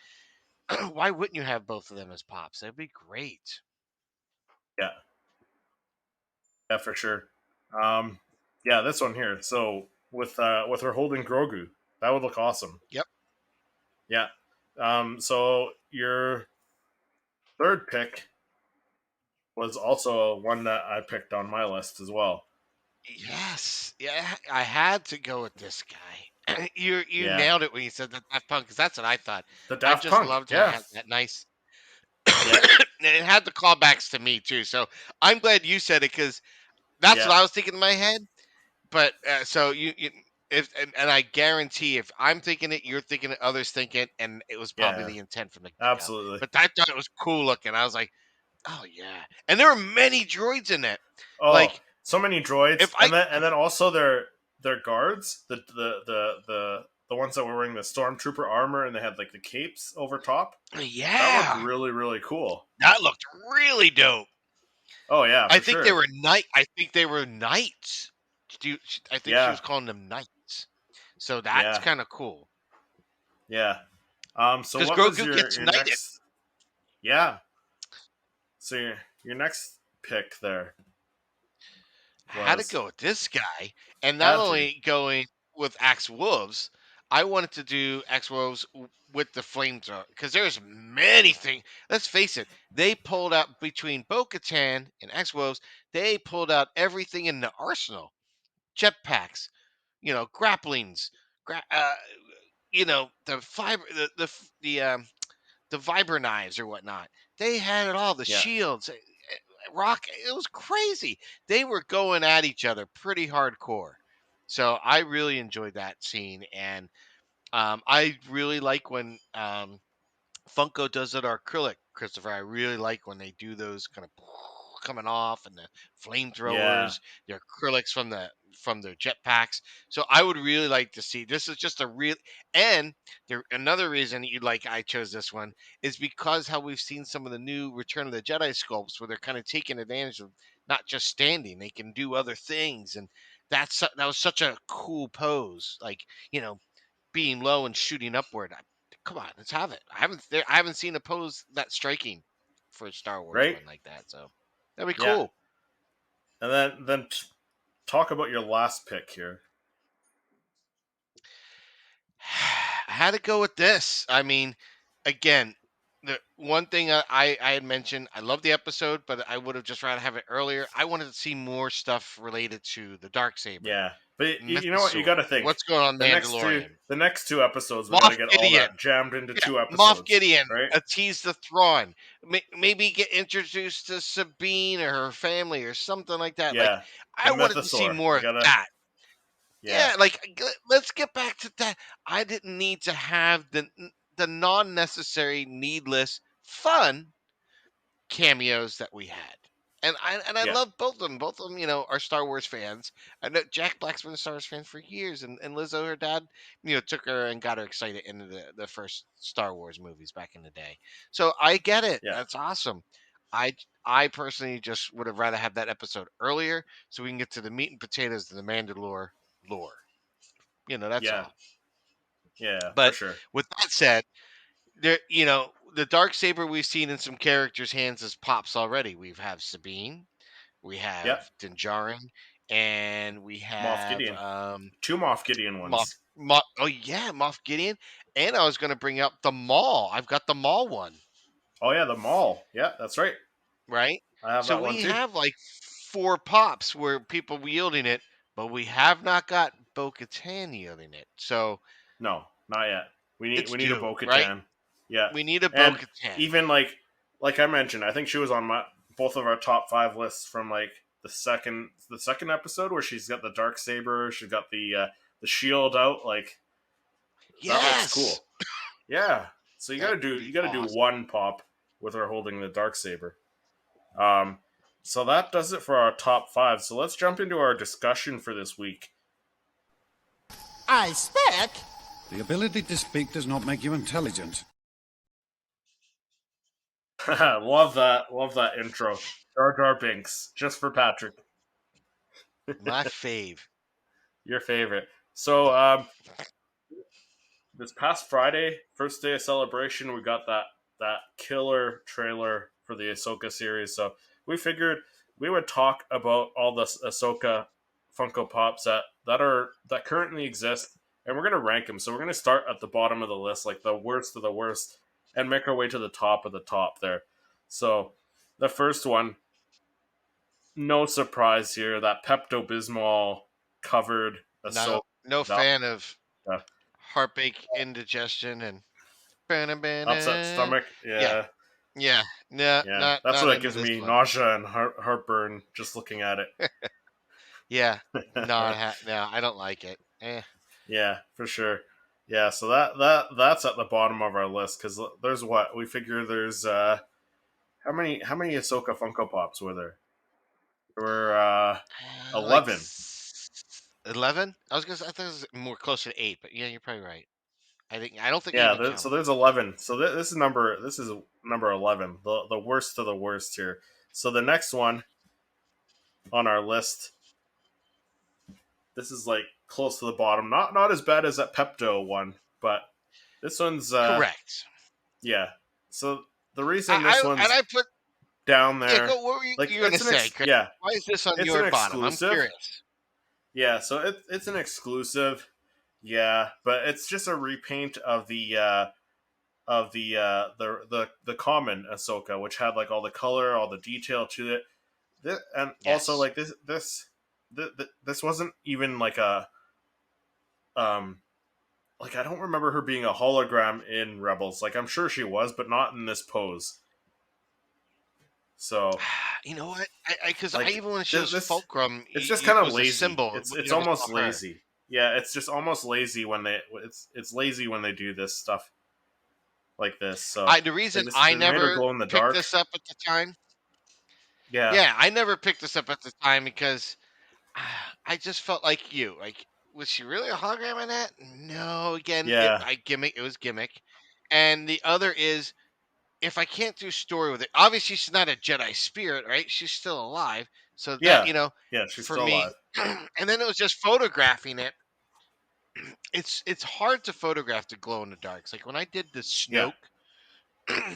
why wouldn't you have both of them as pops? That'd be great. yeah, yeah, for sure. Um, yeah, this one here. So with her holding Grogu, that would look awesome. Yep. Yeah. So your third pick was also one that I picked on my list as well. Yes, yeah, I had to go with this guy. You Yeah, nailed it when you said that Daft Punk, because that's what I thought. the I Daft just Punk. loved how it Yeah, had that nice, yeah, and it had the callbacks to me too. So I'm glad you said it because that's yeah, what I was thinking in my head. But so you if and I guarantee if I'm thinking it, you're thinking it, others think it, and it was probably yeah. the intent from the get go. Absolutely. But I thought it was cool looking. I was like, oh yeah, and there were many droids in it. Oh, Like so many droids, if I and then also their guards, the ones that were wearing the stormtrooper armor and they had like the capes over top. That looked yeah. really really cool. That looked really dope. Oh yeah, I for think they sure. were knight. I think they were knights. I think she Yeah, was calling them knights. So that's yeah, kind of cool yeah. So because what was Grogu gets your knighted. next? Yeah. So your next pick there I had to was go with this guy, and not had to. only going with Axe Wolves, I wanted to do Axe Wolves with the flamethrower because there's many things. Let's face it, they pulled out between Bo-Katan and Axe Wolves. They pulled out everything in the arsenal: jetpacks, grapplings, gra- uh, the fiber, the vibra knives or whatnot. They had it all. The Yeah, shields, rock. It was crazy. They were going at each other pretty hardcore. So I really enjoyed that scene, and I really like when Funko does it acrylic, Christopher. I really like when they do those kind of coming off and the yeah, flamethrowers, the acrylics from their jetpacks. So I would really like to see this is just a real and there another reason you like I chose this one is because how we've seen some of the new Return of the Jedi sculpts where they're kind of taking advantage of not just standing, they can do other things and that was such a cool pose. Like, being low and shooting upward. Come on, let's have it. I haven't seen a pose that striking for a Star Wars right. one like that. So that'd be Yeah, cool. and then talk about your last pick here. I had to go with this. I mean, again, the one thing I had mentioned, I love the episode, but I would have just rather have it earlier. I wanted to see more stuff related to the dark saber, Yeah, but you know what? You got Mythosaur, to think what's going on Mandalorian. the next two episodes we got to Moff get all Gideon. that jammed into Yeah, two Moff episodes, Gideon, right? a tease the Thrawn. Maybe get introduced to Sabine or her family or something like that. Like, Yeah, the I wanted to see Mythosaur. more You of gotta. that. Yeah, Yeah, like let's get back to that. I didn't need to have the non-necessary, needless fun cameos that we had. And I yeah, love both of them. Both of them, are Star Wars fans. I know Jack Black's been a Star Wars fan for years, and Lizzo, her dad, took her and got her excited into the first Star Wars movies back in the day. So I get it. yeah, That's awesome. I I personally just would have rather have that episode earlier so we can get to the meat and potatoes of the Mandalore lore. That's yeah, all. yeah, for But sure. with that said, there, the Darksaber we've seen in some characters' hands as pops already. We have Sabine, we Yep. have Dinjarin, and we Moff have Gideon. 2 Moff Gideon ones. Oh yeah, Moff Gideon. And I was going to bring up the Maul. I've got the Maul one, Oh yeah, the Maul. Yeah, that's right. right? I have So that one we too. have like 4 pops where people wielding it, but we have not got Bo-Katan wielding it. So No, not yet. We it's need a due, right? Bo-Katan. Yeah, We need a and Bo-Katan. even like I mentioned, I think she was on both of our top 5 lists from like the second episode where she's got the dark saber, she's got the shield out. Like that looks Yes, cool. Yeah, so that would you be gotta do awesome. one pop with her holding the dark saber. So that does it for our top 5. So let's jump into our discussion for this week. I speak. The ability to speak does not make you intelligent. Love that intro. Jar Jar Binks, just for Patrick. My fave. Your favorite. So, this past Friday, first day of celebration, we got that killer trailer for the Ahsoka series. So we figured we would talk about all the Ahsoka Funko Pops that currently exist, and we're gonna rank them. So we're gonna start at the bottom of the list, like the worst of the worst, and make our way to the top of the top there. So the first one, no surprise here, that Pepto Bismol covered Ahsoka. No fan of uh, heartache, indigestion, and upset stomach. Yeah. yeah. No, Yeah. That's not what into gives this me one. nausea and heartburn just looking at it. Yeah, no, I don't like it. Yeah, for sure. Yeah, so that's at the bottom of our list because there's what we figure there's how many Ahsoka Funko Pops were there? There were 11. 11? I thought it was more closer to 8, but yeah, you're probably right. I don't think I Yeah, even count. so there's 11. So this is number 11, the worst of the worst here. So the next one on our list, this is like close to the bottom. Not as bad as that Pepto one, but this one's Correct. yeah. So the reason this one's I put down there, what were you like going to say, Chris? yeah, Why is this on it's your an bottom? I'm exclusive. curious. Yeah, so it's an exclusive. Yeah, but it's just a repaint of the common Ahsoka, which had like all the color, all the detail to it. And Yes. also like this wasn't even like a like I don't remember her being a hologram in Rebels. Like I'm sure she was, but not in this pose. So You know what? Because like, I even when she was Fulcrum, it's just kind of was lazy. a symbol. It's almost lazy. Yeah, it's just almost lazy when it's lazy when they do this stuff like this. So the reason they made her glow in the picked dark. this up at the time. Yeah, I never picked this up at the time because I just felt like you. Like, was she really a hologram in that? No. Again, Yeah. It was gimmick. And the other is, if I can't do story with it, obviously she's not a Jedi spirit, right? She's still alive. So that, yeah, she's for still me, alive. and then it was just photographing it. It's hard to photograph the glow in the darks. Like when I did the Snoke,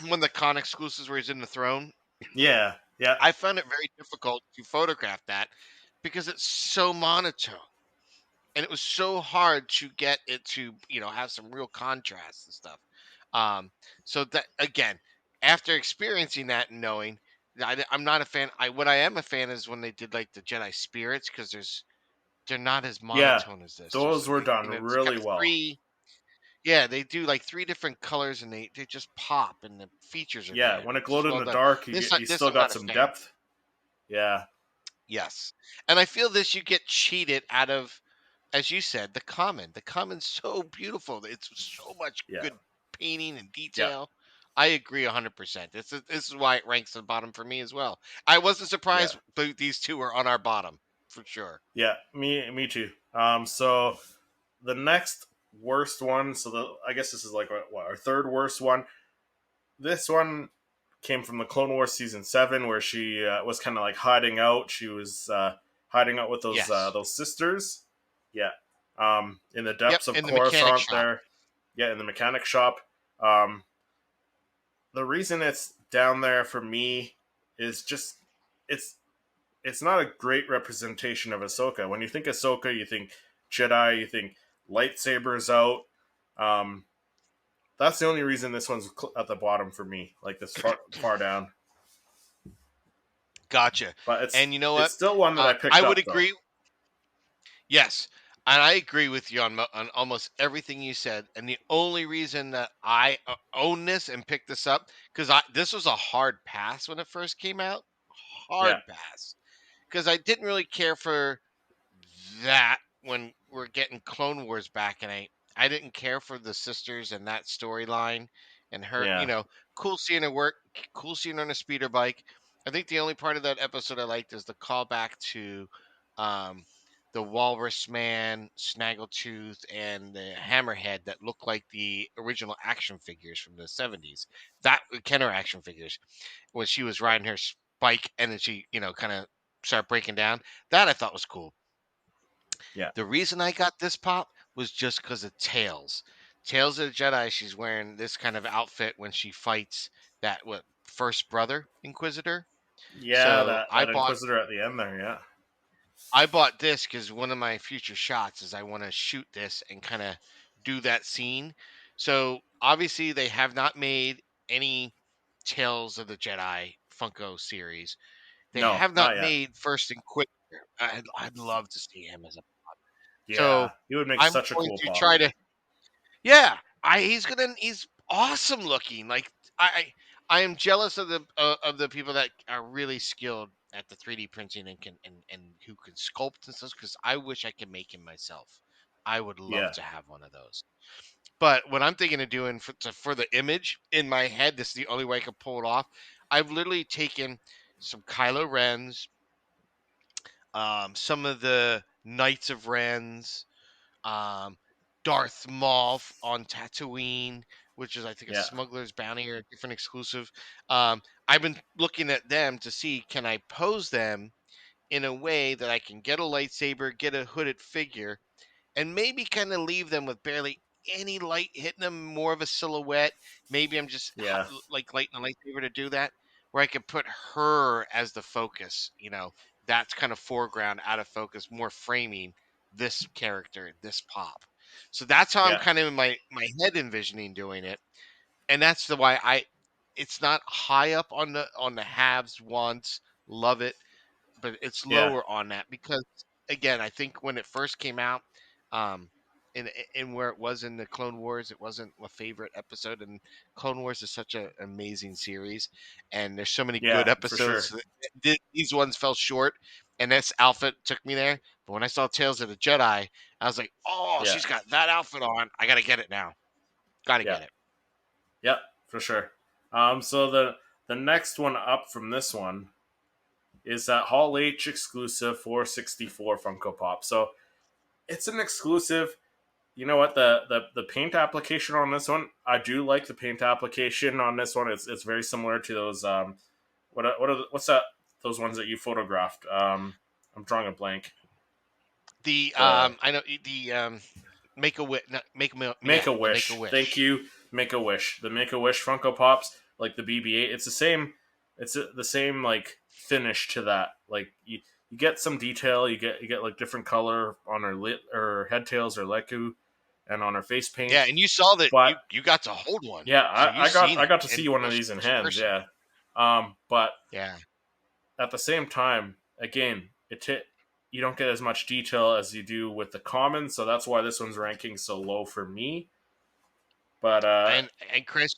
when the con exclusives where he's in the throne. Yeah. I found it very difficult to photograph that because it's so monotone. And it was so hard to get it to, have some real contrast and stuff. So that again, after experiencing that and knowing, I'm not a fan. What I am a fan is when they did like the Jedi spirits because they're not as monotone as this. Those were done It's really got well. Yeah, they do like 3 different colors and they just pop and the features are Yeah, there. when it glowed in the dark, you still got some depth. Yeah. Yes. And I feel this you get cheated out of, as you said, the common. The common's so beautiful. It's so much good painting and detail. I agree 100%. This is why it ranks at the bottom for me as well. I wasn't surprised these two are on our bottom for sure. Yeah, me too. So the next worst one. So I guess this is like what our third worst one. This one came from the Clone Wars season 7, where she was kind of like hiding out. She was hiding out with those sisters. Yeah. In the depths of Coruscant there. Yeah, in the mechanic shop. the reason it's down there for me is just it's it's not a great representation of Ahsoka. When you think Ahsoka, you think Jedi, you think lightsabers out. Um, that's the only reason this one's at the bottom for me, like this far down. Gotcha. But And you know it's what? still one that I I picked would up though. agree. Yes, and I agree with you on almost everything you said. And the only reason that I own this and picked this up because this was a hard pass when it first came out. Yeah, Hard pass because I didn't really care for that when we're getting Clone Wars back, and I didn't care for the sisters and that storyline and her. yeah, Cool seeing her work, cool seeing her on a speeder bike. I think the only part of that episode I liked is the callback to um, the Walrus Man, Snaggletooth, and the Hammerhead that look like the original action figures from the 70s. That Kenner action figures when she was riding her bike and then she, kind of started breaking down. That I thought was cool. yeah, The reason I got this pop was just because of Tails. Tails of the Jedi, she's wearing this kind of outfit when she fights that first brother Inquisitor. yeah. So That Inquisitor at the end there. Yeah, I bought this because one of my future shots is I want to shoot this and kind of do that scene. So obviously they have not made any Tales of the Jedi Funko series. They no, have not not yet. made First Inquisitor. I'd love to see him as a. Yeah, So he would make I'm such a going cool to pop. try to. Yeah, he's awesome looking. Like I am jealous of the people that are really skilled at the 3D printing and can and who can sculpt and stuff because I wish I could make him myself. I would love Yeah, to have one of those. But what I'm thinking of doing for the image in my head, this is the only way I can pull it off. I've literally taken some Kylo Rens, some of the Knights of Rens, um, Darth Maul on Tatooine, which is I think a yeah, Smuggler's Bounty or a different exclusive. I've been looking at them to see can I pose them in a way that I can get a lightsaber, get a hooded figure, and maybe kind of leave them with barely any light hitting them, more of a silhouette. Maybe I'm just yeah, like lighting a lightsaber to do that, where I could put her as the focus. That's kind of foreground, out of focus, more framing this character, this pop. So that's how I'm yeah, kind of in my head envisioning doing it, and that's the why I. It's not high up on the haves wants love it, but it's yeah, lower on that because again, I think when it first came out, um, in where it was in the Clone Wars, it wasn't my favorite episode. And Clone Wars is such an amazing series, and there's so many good yeah, for episodes. sure. These ones fell short, and this outfit took me there. But when I saw Tales of the Jedi, I was like, "Oh, Yeah, she's got that outfit on. I gotta get it now. Gotta yeah, get it." yeah, for sure. So the next one up from this one is that Hall H exclusive 464 Funko Pop. So it's an exclusive. You know what, the paint application on this one, I do like the paint application on this one. It's very similar to those what's that, those ones that you photographed. I'm drawing a blank. The The I know the Make a Wish, Make yeah, a the Make a Wish. Thank Wish. you, Make a Wish. The Make a Wish Funko Pops, like the BB-8, it's the same. It's the same like finish to that. Like you get some detail. You get like different color on her lit or head tails or Leku, and on her face Yeah, paint. and you saw that But you got to hold one, yeah, so you I got seen I it got to in see one of first these in first hands. person. Yeah, but Yeah, at the same time, again, you don't get as much detail as you do with the common, so that's why this one's ranking so low for me. But and Chris,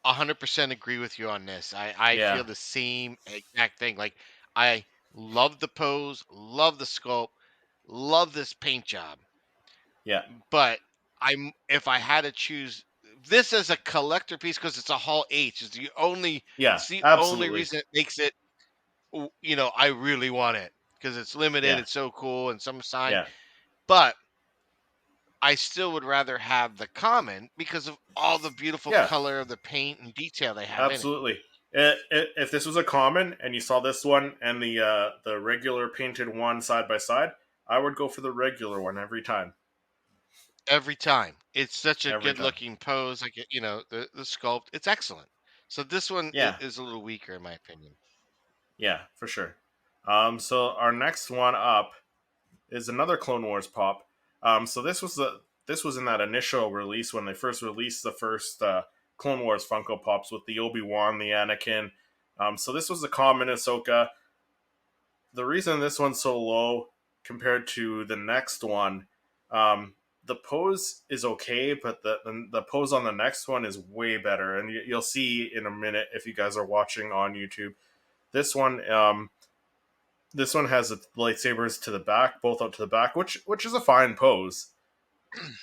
100% agree with you on this. I yeah, feel the same exact thing. Like I love the pose, love the sculpt, love this paint job, yeah, but if I had to choose this as a collector piece because it's a Hall H is the only yeah, it's the only absolutely, reason it makes it I really want it because it's limited, yeah, it's so cool and some sign. yeah, But I still would rather have the common because of all the beautiful yeah, color of the paint and detail they have in it. absolutely. If this was a common and you saw this one and the regular painted one side by side, I would go for the regular one every time. Every time. It's such a Every good time. looking pose. Like the sculpt. It's excellent. So this one Yeah, is a little weaker in my opinion. yeah, for sure. So our next one up is another Clone Wars pop. So this was in that initial release when they first released the first Clone Wars Funko Pops with the Obi-Wan, the Anakin. So this was the common Ahsoka. The reason this one's so low compared to the next one, the pose is okay, but the pose on the next one is way better, and you'll see in a minute if you guys are watching on YouTube. This one, this one has the lightsabers to the back, both out to the back, which is a fine pose.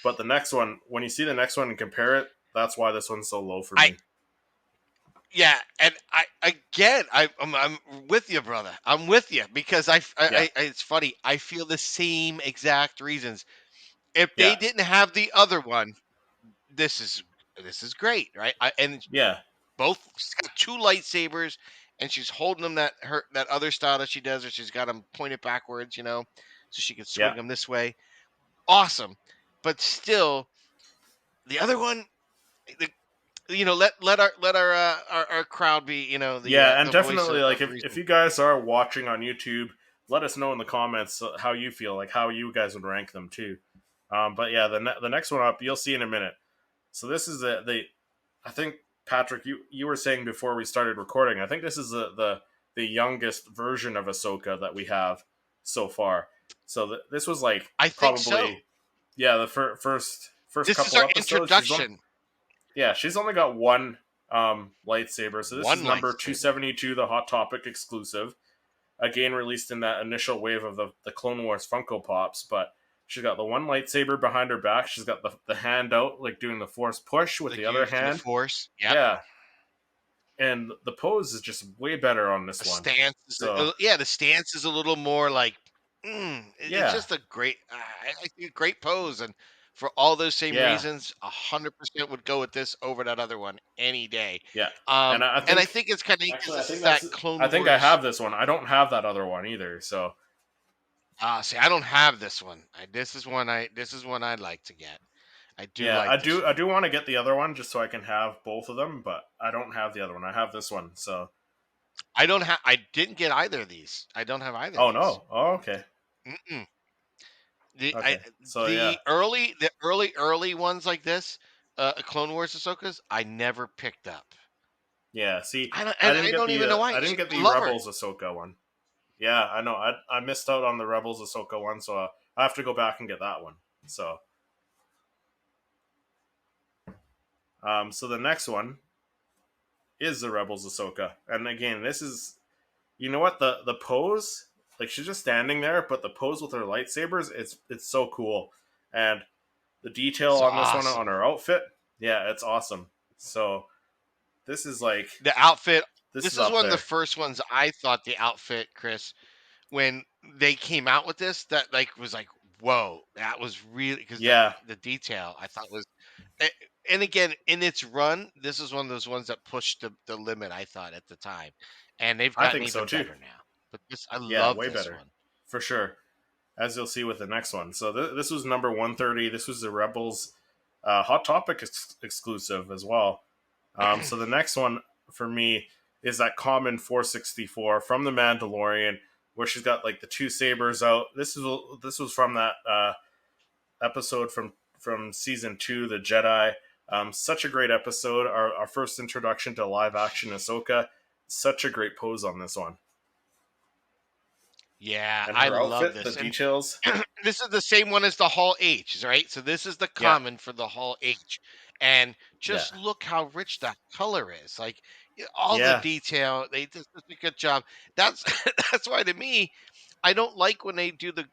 But the next one, when you see the next one and compare it, that's why this one's so low for I me. Yeah, and I'm with you, brother. I'm with you because Yeah, it's funny. I feel the same exact reasons. If they yeah, didn't have the other one, this is this is great, right? And yeah, both she's got two lightsabers, and she's holding them that other style that she does, where she's got them pointed backwards, so she can yeah, swing them this way. Awesome, but still, the other one, the, let our crowd be, yeah. And the voice definitely, like of if reason. you guys are watching on YouTube, let us know in the comments how you feel, like how you guys would rank them too. But yeah, the next one up, you'll see in a minute. So this is the I think Patrick, you were saying before we started recording. I think this is the youngest version of Ahsoka that we have so far. So this was like I think so. probably yeah the first This is couple our episodes. introduction. She's only got one lightsaber. So this is One number lightsaber. 272, the Hot Topic exclusive. Again, released in that initial wave of the Clone Wars Funko Pops, but she's got the one lightsaber behind her back. She's got the hand out, like doing the Force push with the Like other using the hand. force. Yep. Yeah, and the pose is just way better on The this one. stance is So the stance is a little more like it's yeah, just a great I think a great pose, and for all those same yeah, reasons, 100% would go with this over that other one any day. yeah. And I And I think think it's kind of neat because actually, I this think is that's that Clone I think I Wars. have this one. I don't have that other one either. So See, I don't have this one. This is one I'd like to get. I do yeah, I like this do I one. do want to get the other one just so I can have both of them, but I don't have the other one. I have this one. So I didn't get either of these. I don't have either of oh these. no, oh okay, Mm-mm. The I okay. So yeah, the early ones like this, Clone Wars Ahsoka's, I never picked up. yeah. See, I don't even know why. I didn't get I the love her. Rebels Ahsoka one. Yeah, I know. I missed out on the Rebels Ahsoka one, so I have to go back and get that one. So so the next one is the Rebels Ahsoka, and again, this is you know what the pose, like she's just standing there, but the pose with her lightsabers, it's so cool, and the detail It's on this one on awesome. her outfit, yeah, it's awesome. So this is like The outfit. this This is is up one of the there. first ones I thought the outfit, Chris, when they came out with this, that like was like, whoa, that was really because Yeah, the detail I thought was. a- And again, in its run, this is one of those ones that pushed the limit. I thought at the time, and they've I gotten think so even too. better now. But I Yeah, love way this better one. for sure. As you'll see with the next one. So this was number 130. This was the Rebels Hot Topic exclusive as well. So the next one for me is that common 464 from the Mandalorian, where she's got like the two sabers out. This was from that episode from season 2, the Jedi. Such a great episode. Our first introduction to live action Ahsoka. Such a great pose on this one, Yeah, and I her love outfit, the this. And details. this is the same one as the Hall H, right? So this is the Yeah, common for the Hall H. And yeah, just look how rich that color is. Like all the yeah, detail, they did such a good job. That's that's why to me, I don't like when they do the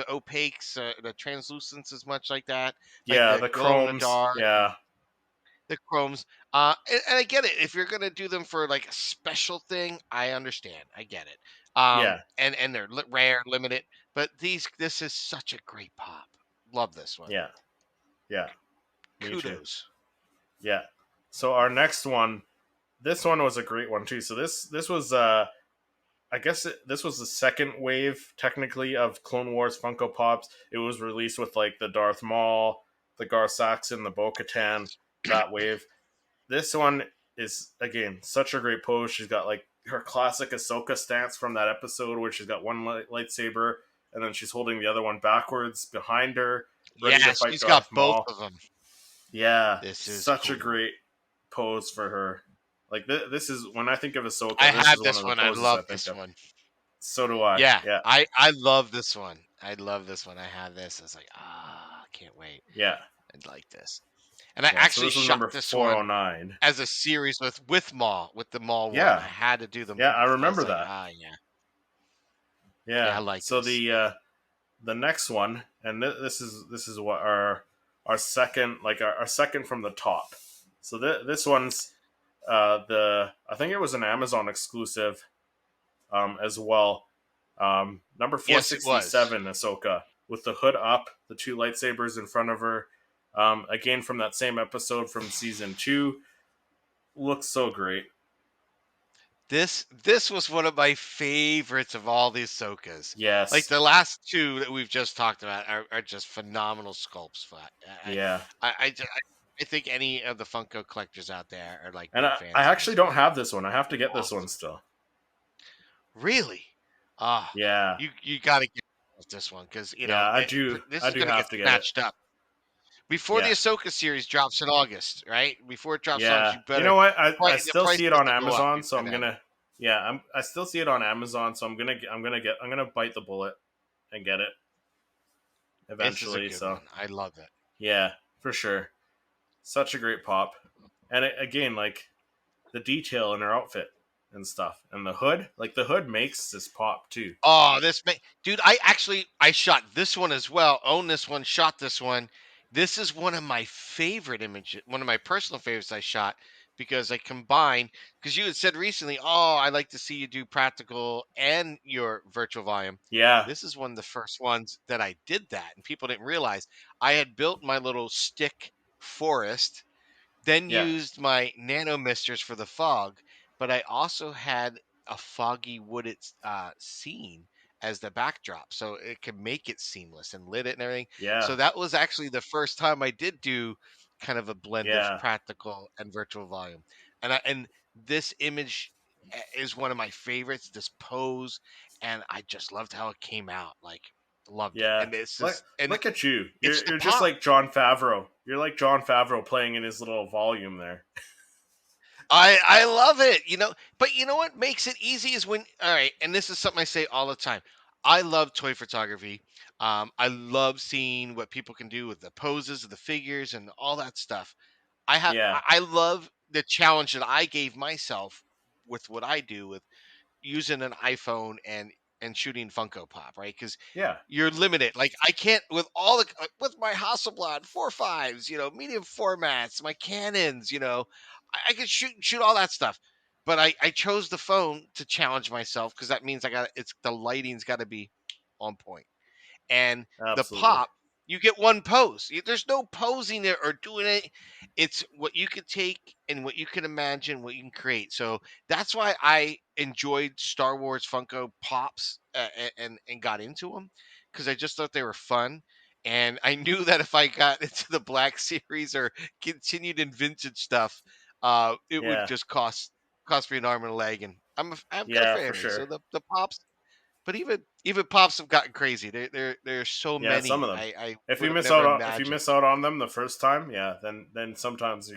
opaques, the translucents as much like that, like yeah. the The glow in the chromes. dark, Yeah, the chromes. And I get it. If you're gonna do them for like a special thing, I understand. I get it. yeah, And they're rare, limited. But this is such a great pop. Love this one. yeah, yeah. Me too. Kudos. Yeah. So our next one, this one was a great one too. So this was I guess this was the second wave technically of Clone Wars Funko Pops. It was released with like the Darth Maul, the Gar Saxon, the Bo-Katan, that wave. This one is, again, such a great pose. She's got like her classic Ahsoka stance from that episode where she's got one lightsaber and then she's holding the other one backwards behind her, ready to Yeah, fight she's got Darth both Maul. of them. Yeah, This is such a cool. great pose for her. Like this is when I think of Ahsoka, I this have is one this of the one. I poses I love think this of. one. So do I. Yeah, Yeah, I love this one. I love this one. I have this. I was like, I can't wait. yeah, I'd like this. And I yeah. So actually this was shot number this one 409. as a series with Maul, with the Maul one. I Yeah, had to do them yeah, I both. I remember was like, that. yeah. Yeah, Yeah. I like So this. the next one, and this is what our second, like our second from the top. So this one's the I think it was an Amazon exclusive as well. Number Yes, it was. 467, Ahsoka with the hood up, the two lightsabers in front of her. Again from that same episode from season 2, looks so great. This was one of my favorites of all the Ahsokas. Like Yes, the last two that we've just talked about are just phenomenal sculpts. yeah. I think any of the Funko collectors out there are like And big I fans of actually this don't one. have this one. I have to get this one Awesome. still. Really? Ah, Yeah, you got to get this one because yeah. this I is do going to get have to get it. snatched up before the Yeah. Ahsoka series drops in August, right? Before it drops in August, Yeah, you you better. know what? I The still see it prices on will go up. Amazon, You so I'm better have it. gonna. Yeah, I still see it on Amazon, so I'm gonna bite the bullet and get it This is a eventually. good So one. I love it. yeah, for sure. Such a great pop, and again, like the detail in her outfit and stuff, and the hood. Like the hood makes this pop too. Oh, dude, I shot this one as well. Own this one, shot this one. This is one of my favorite images, one of my personal favorites I shot because I combined because you had said recently, "Oh, I like to see you do practical and your virtual volume." Yeah, This is one of the first ones that I did that and people didn't realize I had built my little stick forest, then yeah, used my nano misters for the fog, but I also had a foggy wooded scene as the backdrop, so it could make it seamless and lit it and everything. yeah, So that was actually the first time I did do kind of a blend of yeah, practical and virtual volume, and this image is one of my favorites. This pose, and I just loved how it came out. Like loved it, yeah. and this Look, is and look at you. it's the You're just pop. like John Favreau. You're like John Favreau playing in his little volume there. I love it, but you know what makes it easy is when all right, and this is something I say all the time. I love toy photography. I love seeing what people can do with the poses of the figures and all that stuff. Yeah, I love the challenge that I gave myself with what I do with using an iPhone and shooting Funko Pop, right? Because yeah, you're limited. Like I can't with all the with my Hasselblad 4.5s, medium formats, my Canons, I could shoot all that stuff. But I chose the phone to challenge myself because that means the lighting's got to be on point. And the absolutely. pop, you get one pose. There's no posing there or doing it. It's what you can take and what you can imagine, what you can create. So that's why I enjoyed Star Wars Funko Pops and got into them because I just thought they were fun. And I knew that if I got into the Black Series or continued in vintage stuff, it would Yeah, just cost me an arm and a leg. And I've got a yeah, for family, sure. so the pops, but even pops have gotten crazy. There's so Yeah, some many. of them. I If would you have miss never out on if you imagined. miss out on them the first time, yeah, then sometimes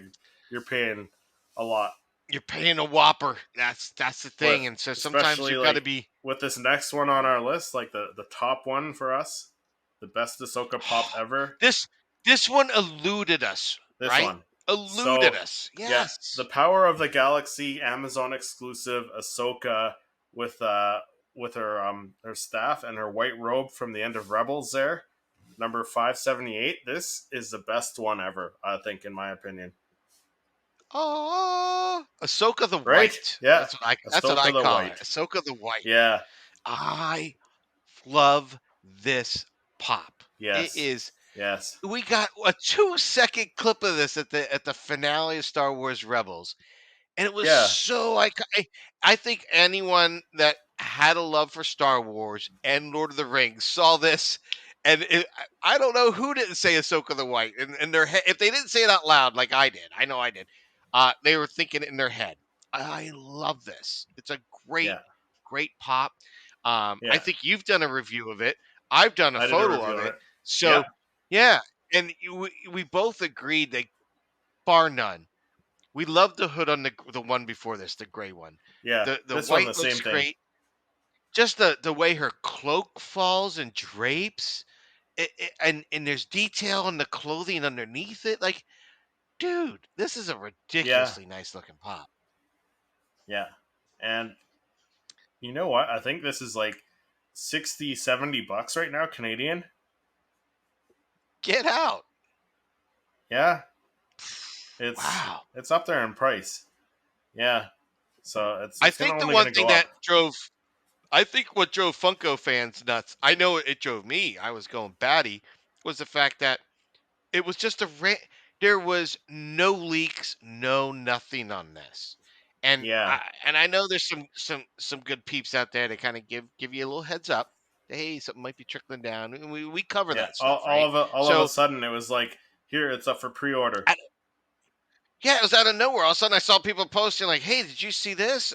you're paying a lot. You're paying a whopper. That's the But thing. And so sometimes especially you've got to like be. with this next one on our list, like the top one for us, the best Ahsoka pop ever. this this one eluded us, This right? one. Eluded So us. yeah, the Yes. Power of the Galaxy Amazon exclusive Ahsoka with her staff and her white robe from the end of Rebels there. Number 578. This is the best one ever, I think, in my opinion. Oh, Ahsoka the Right? White. Yeah. That's what I Ahsoka the call her. White. Ahsoka the White. Yeah. I love this pop. It Yes. is. Yes. We got a 2-second clip of this at the finale of Star Wars Rebels, and it was Yeah. so I think anyone that had a love for Star Wars and Lord of the Rings saw this, and I don't know who didn't say Ahsoka the White, and if they didn't say it out loud like I did, I know I did. They were thinking it in their head. I love this. It's a great, Yeah. great pop. I Yeah. think you've done a review of it. I've done a I did a photo review of on it. it. Yeah. So, yeah. And we both agreed that, bar none, we love the hood on the one before this, the gray one. Yeah. The This one, white the looks same thing. great. Just the way her cloak falls and drapes, and there's detail on the clothing underneath it. Like, dude, this is a Yeah. ridiculously nice looking pop. Yeah. And you know what? I think this is like 60, $70 right now, Canadian. Get out! Yeah. It's Wow. it's up there in price. Yeah. So I it's gonna think the only one gonna go thing up. that drove, I think what drove Funko fans nuts, I know it drove me, I was going batty, was the fact that it was just there was no leaks, no nothing on this. And Yeah. I know there's some good peeps out there that kind of give you a little heads up. Hey, something might be trickling down. And we cover Yeah. that All, stuff, all right? of a all of a So sudden it was like, here, it's up for pre-order. yeah, it was out of nowhere. All of a sudden, I saw people posting like, "Hey, did you see this?"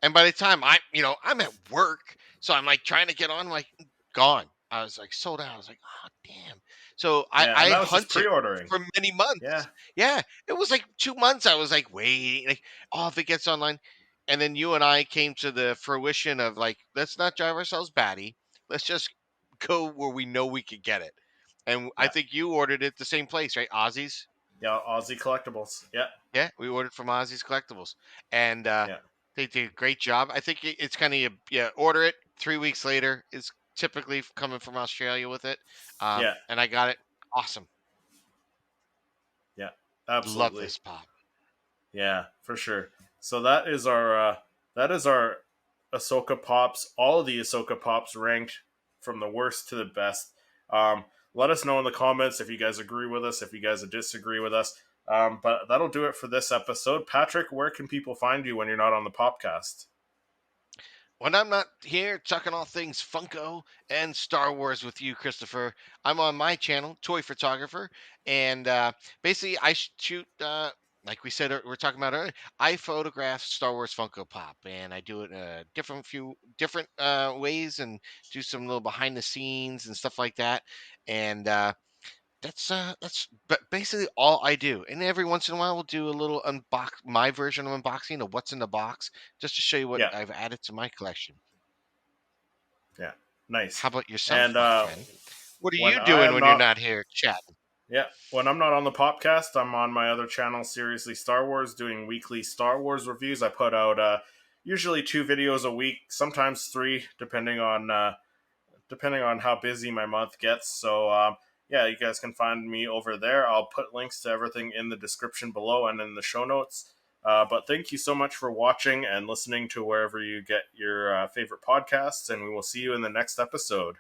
And by the time I'm at work, so I'm like trying to get on, like gone. I was like sold out. I was like, "Oh, damn!" So Yeah, I and that was just hunted pre-ordering. for many months. Yeah. Yeah, it was like 2 months. I was like waiting, like, oh, if it gets online, and then you and I came to the fruition of like, let's not drive ourselves batty. Let's just go where we know we could get it. And I Yeah. think you ordered it the same place, right? Ozzy's. Yeah. Aussie Collectibles. Yeah. Yeah, we ordered from Ozzy's Collectibles, and Yeah. they did a great job. I think it's kind of, yeah. Order it 3 weeks later is typically coming from Australia with it, Yeah. and I got it. Awesome, Yeah. love Absolutely. this pop. Yeah, for sure. So that is our Ahsoka pops. All of the Ahsoka pops ranked from the worst to the best. Let us know in the comments if you guys agree with us, if you guys disagree with us. But that'll do it for this episode. Patrick, where can people find you when you're not on the podcast? When I'm not here talking all things Funko and Star Wars with you, Christopher, I'm on my channel, Toy Photographer, and basically I shoot. Like we said, we're talking about earlier. I photograph Star Wars Funko Pop, and I do it in a few different ways, and do some little behind the scenes and stuff like that. And that's basically all I do. And every once in a while, we'll do a little my version of unboxing of what's in the box, just to show you what Yeah, I've added to my collection. yeah, nice. How about yourself, And my friend? What are when you I doing am when you're not not here chatting? Yeah, when I'm not on the podcast, I'm on my other channel, Seriously Star Wars, doing weekly Star Wars reviews. I put out usually 2 videos a week, sometimes 3, depending on how busy my month gets. So yeah, you guys can find me over there. I'll put links to everything in the description below and in the show notes. But thank you so much for watching and listening to wherever you get your favorite podcasts, and we will see you in the next episode.